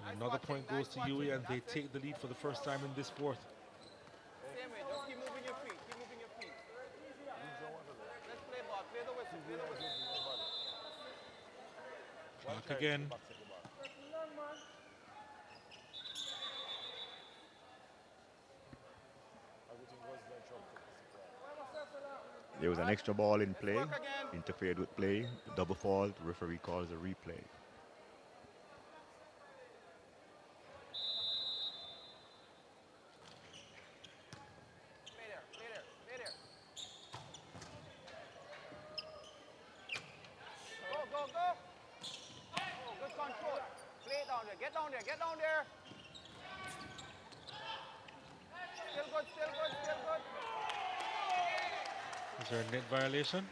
And another point goes to UE, and they take the lead for the first time in this fourth. Same way. Just keep moving your feet. Keep moving your feet. Let's play ball. Play the whistle. Play the whistle. Clark again. There was an extra ball in play, interfered with play, double fault, referee calls a replay. Play there. Go. Oh, good control. Play it down there. Get down there. Still good. Is there a net violation?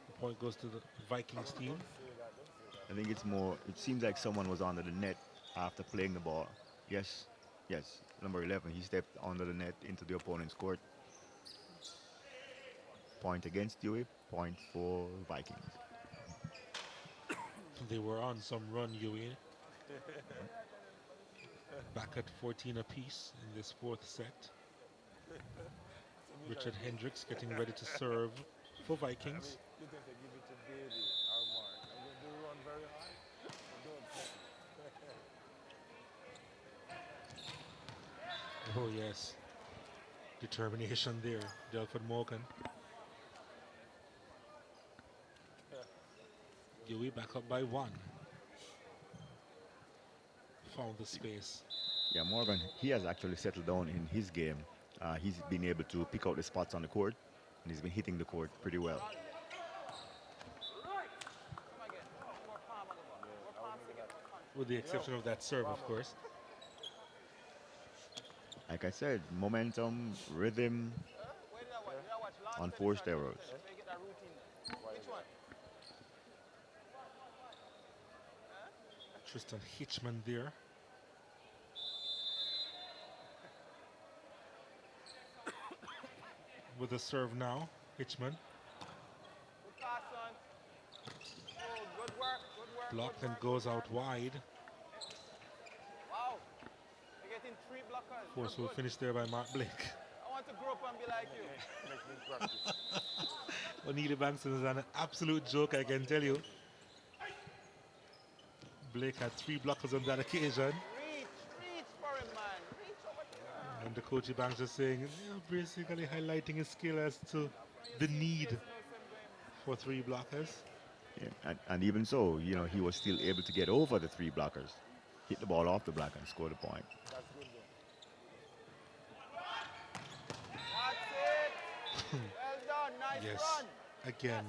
The point goes to the Vikings team. I think it's more, it seems like someone was under the net after playing the ball. Yes, Yes, number 11. He stepped under the net into the opponent's court. Point against Dewey, point for Vikings. They were on some run, Yui. Back at 14 apiece in this fourth set. Richard Hendricks getting ready to serve for Vikings. You think they give it to Davey or Mark? I'm going to do run very high. Don't Oh yes, determination there, Delford Morgan. Dewey back up by 1. Found the space. Yeah, Morgan, he has actually settled down in his game. He's been able to pick out the spots on the court, and he's been hitting the court pretty well. With the exception of that serve, of course. Like I said, momentum, rhythm, unforced errors. Tristan Hitchman there. With the serve now, Hitchman. Block then goes out wide. Wow. You're getting 3 blockers. Forceful finish there by Mark Blake. I want to grow up and be like you. O'Neil Bankston is an absolute joke, I can tell you. Blake had 3 blockers on that occasion. Reach for him, man. Reach over there. And the coach Banks is saying, basically highlighting his skill as to the need for 3 blockers. Yeah, and even so, you know, he was still able to get over the 3 blockers, hit the ball off the block and score the point. That's good, That's it. Well done. Nice Yes, run. again.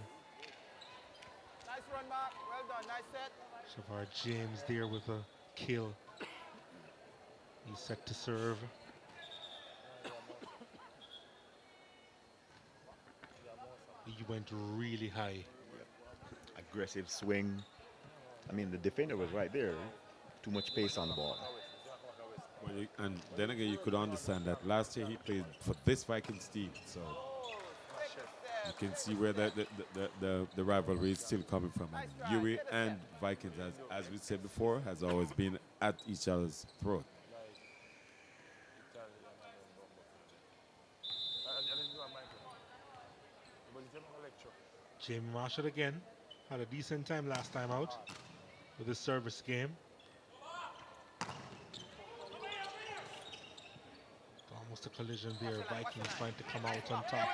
Nice run, Mark. Well done. Nice set. Shavar James there with a kill. He's set to serve. He went really high. Aggressive swing. I mean, the defender was right there. Too much pace on the ball. Well, and then again, you could understand that last year he played for this Vikings team, so you can see where the rivalry is still coming from. And Yui and Vikings, as we said before, has always been at each other's throat. Jamie Marshall again had a decent time last time out with his service game. Almost a collision there. Vikings trying to come out on top.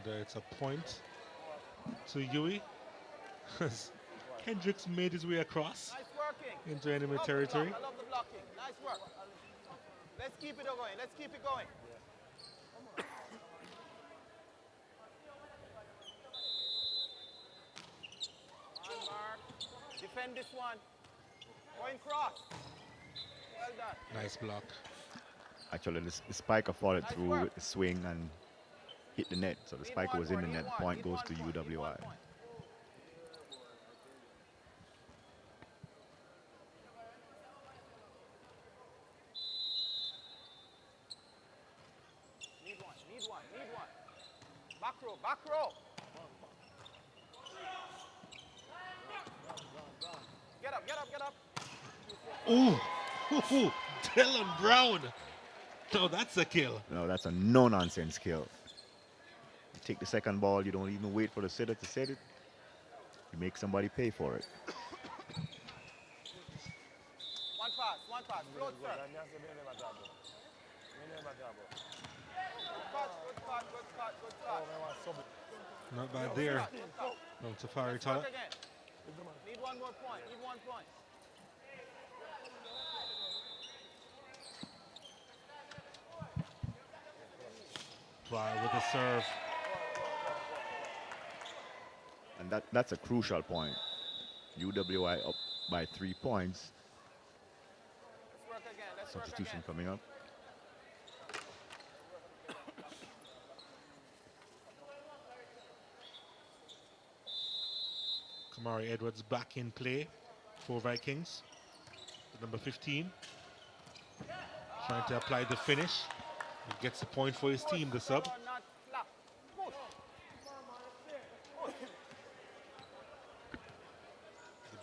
And it's a point to Yui. Hendricks made his way across into enemy territory. I love the blocking. Nice work. Let's keep it going. Let's keep it going. Defend this one. Going cross. Well done. Nice block. Actually, the spiker followed through with the swing and hit the net. So the spiker was in the net. The point goes to UWI. Need one. Back row. Get up. Ooh, Dylan Brown. No, that's a kill. No, that's a no-nonsense kill. You take the second ball, you don't even wait for the setter to set it. You make somebody pay for it. One pass. Float, sir. Good cut. Not bad there. From Tafari Tala. Need one more point. Wow, with the serve. And that's a crucial point. UWI up by 3 points. Substitution coming up. Kamari Edwards back in play for Vikings. Number 15. trying to apply the finish. He gets the point for his team, the sub.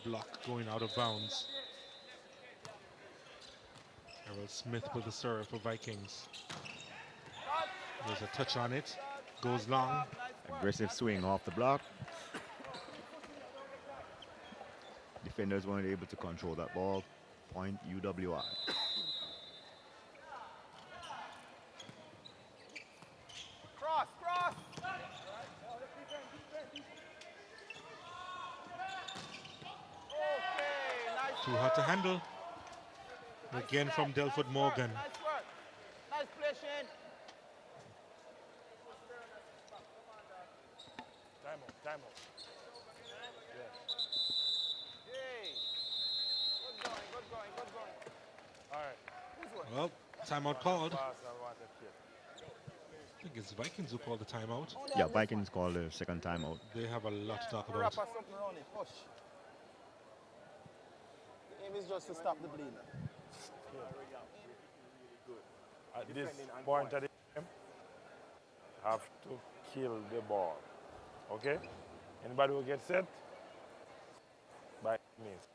The block going out of bounds. Errol Smith with the serve for Vikings. There's a touch on it. Goes long. Aggressive swing off the block. Defenders weren't able to control that ball. Point UWI. Cross, cross. Okay, nice. Too hard to handle. Again from Delford Morgan. Nice work. Nice play, Shane. Time out. Hey. Good going. All right. Who's one? Well, timeout called. Pass, I want that kid. I think it's Vikings who called the timeout. Yeah, Vikings called the second timeout. They have a lot to talk Wrap about. us something around it. Push. The aim is just to stop the bleeding. At this point of the game, have to kill the ball. Okay? Anybody who gets set, by means.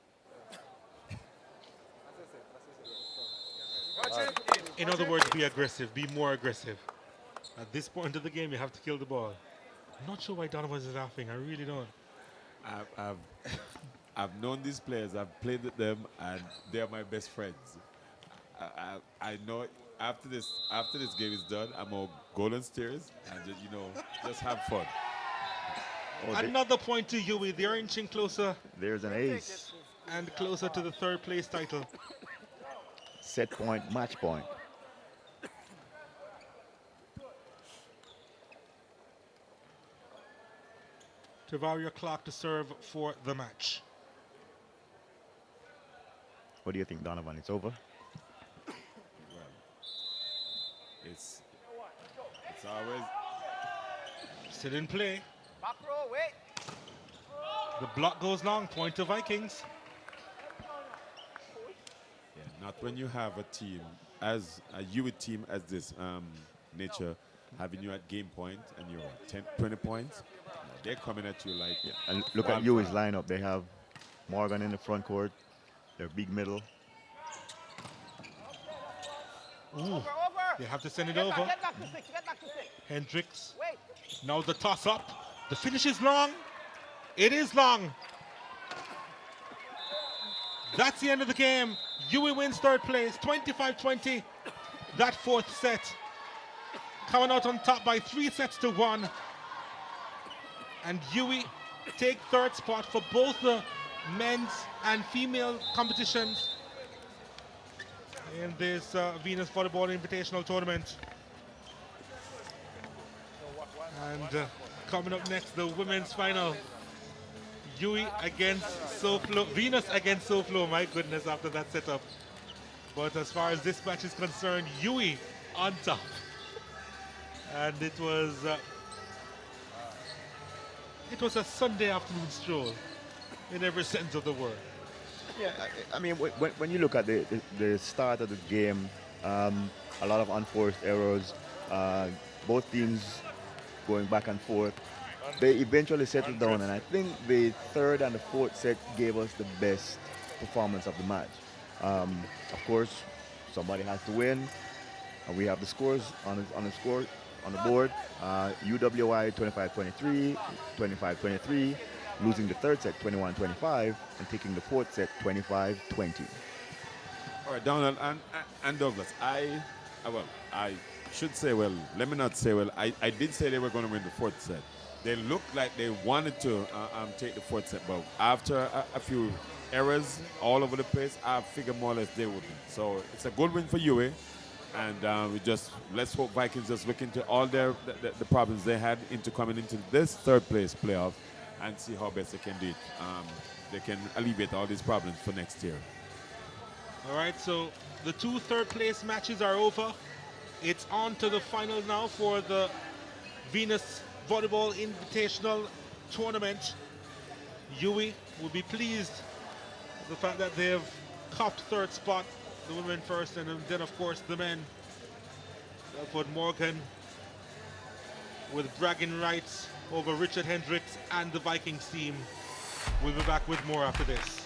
In other words, be aggressive. Be more aggressive. At this point of the game, you have to kill the ball. I'm not sure why Donovan is laughing. I really don't. I've known these players. I've played with them, and they're my best friends. I know after this game is done, I'm gonna go downstairs and just have fun. Oh, Another point to Huey. They're inching closer there's an ace. and closer to the third place title. Set point, match point. Tavaria Clark to serve for the match. What do you think, Donovan? It's over? Well, it's always Still in play. Back row, wait. The block goes long. Point to Vikings. not when you have a team as a UWI team as this nature having you at game point and you're 10, 20 points. They're coming at you like And look at UWI's lineup. They have Morgan in the front court. They're big middle. Ooh, they have to send it over. Get back to six. Hendricks. Wait. Now the toss up. The finish is long. It is long. That's the end of the game. UWI wins third place, 25-20. That fourth set. Coming out on top by 3-1. And UWI take third spot for both the men's and female competitions in this Venus Volleyball Invitational Tournament. And coming up next, the women's final. UWI against SoFlo, Venus against SoFlo, my goodness, after that setup. But as far as this match is concerned, UWI on top. And it was a Sunday afternoon stroll in every sense of the word. Yeah, I mean, when you look at the start of the game, a lot of unforced errors, both teams going back and forth. They eventually settled down, and I think the third and the fourth set gave us the best performance of the match. Of course, somebody has to win, and we have the scores on the board. UWI 25-23, 25-23, losing the third set 21-25, and taking the fourth set 25-20. All right, Donald and Douglas, I should say, well, let me not say, well, I did say they were going to win the fourth set. They looked like they wanted to take the fourth set, but after a few errors all over the place, I figured more or less they would win. So it's a good win for UWI, and let's hope Vikings just look into all the problems they had into coming into this third place playoff and see how best they can do it. They can alleviate all these problems for next year. All right, so the two third place matches are over. It's on to the final now for the Venus Volleyball Invitational Tournament. UWI will be pleased with the fact that they've copped third spot the women first, and then of course the men. Delford Morgan with bragging rights over Richard Hendricks and the Vikings team. We'll be back with more after this.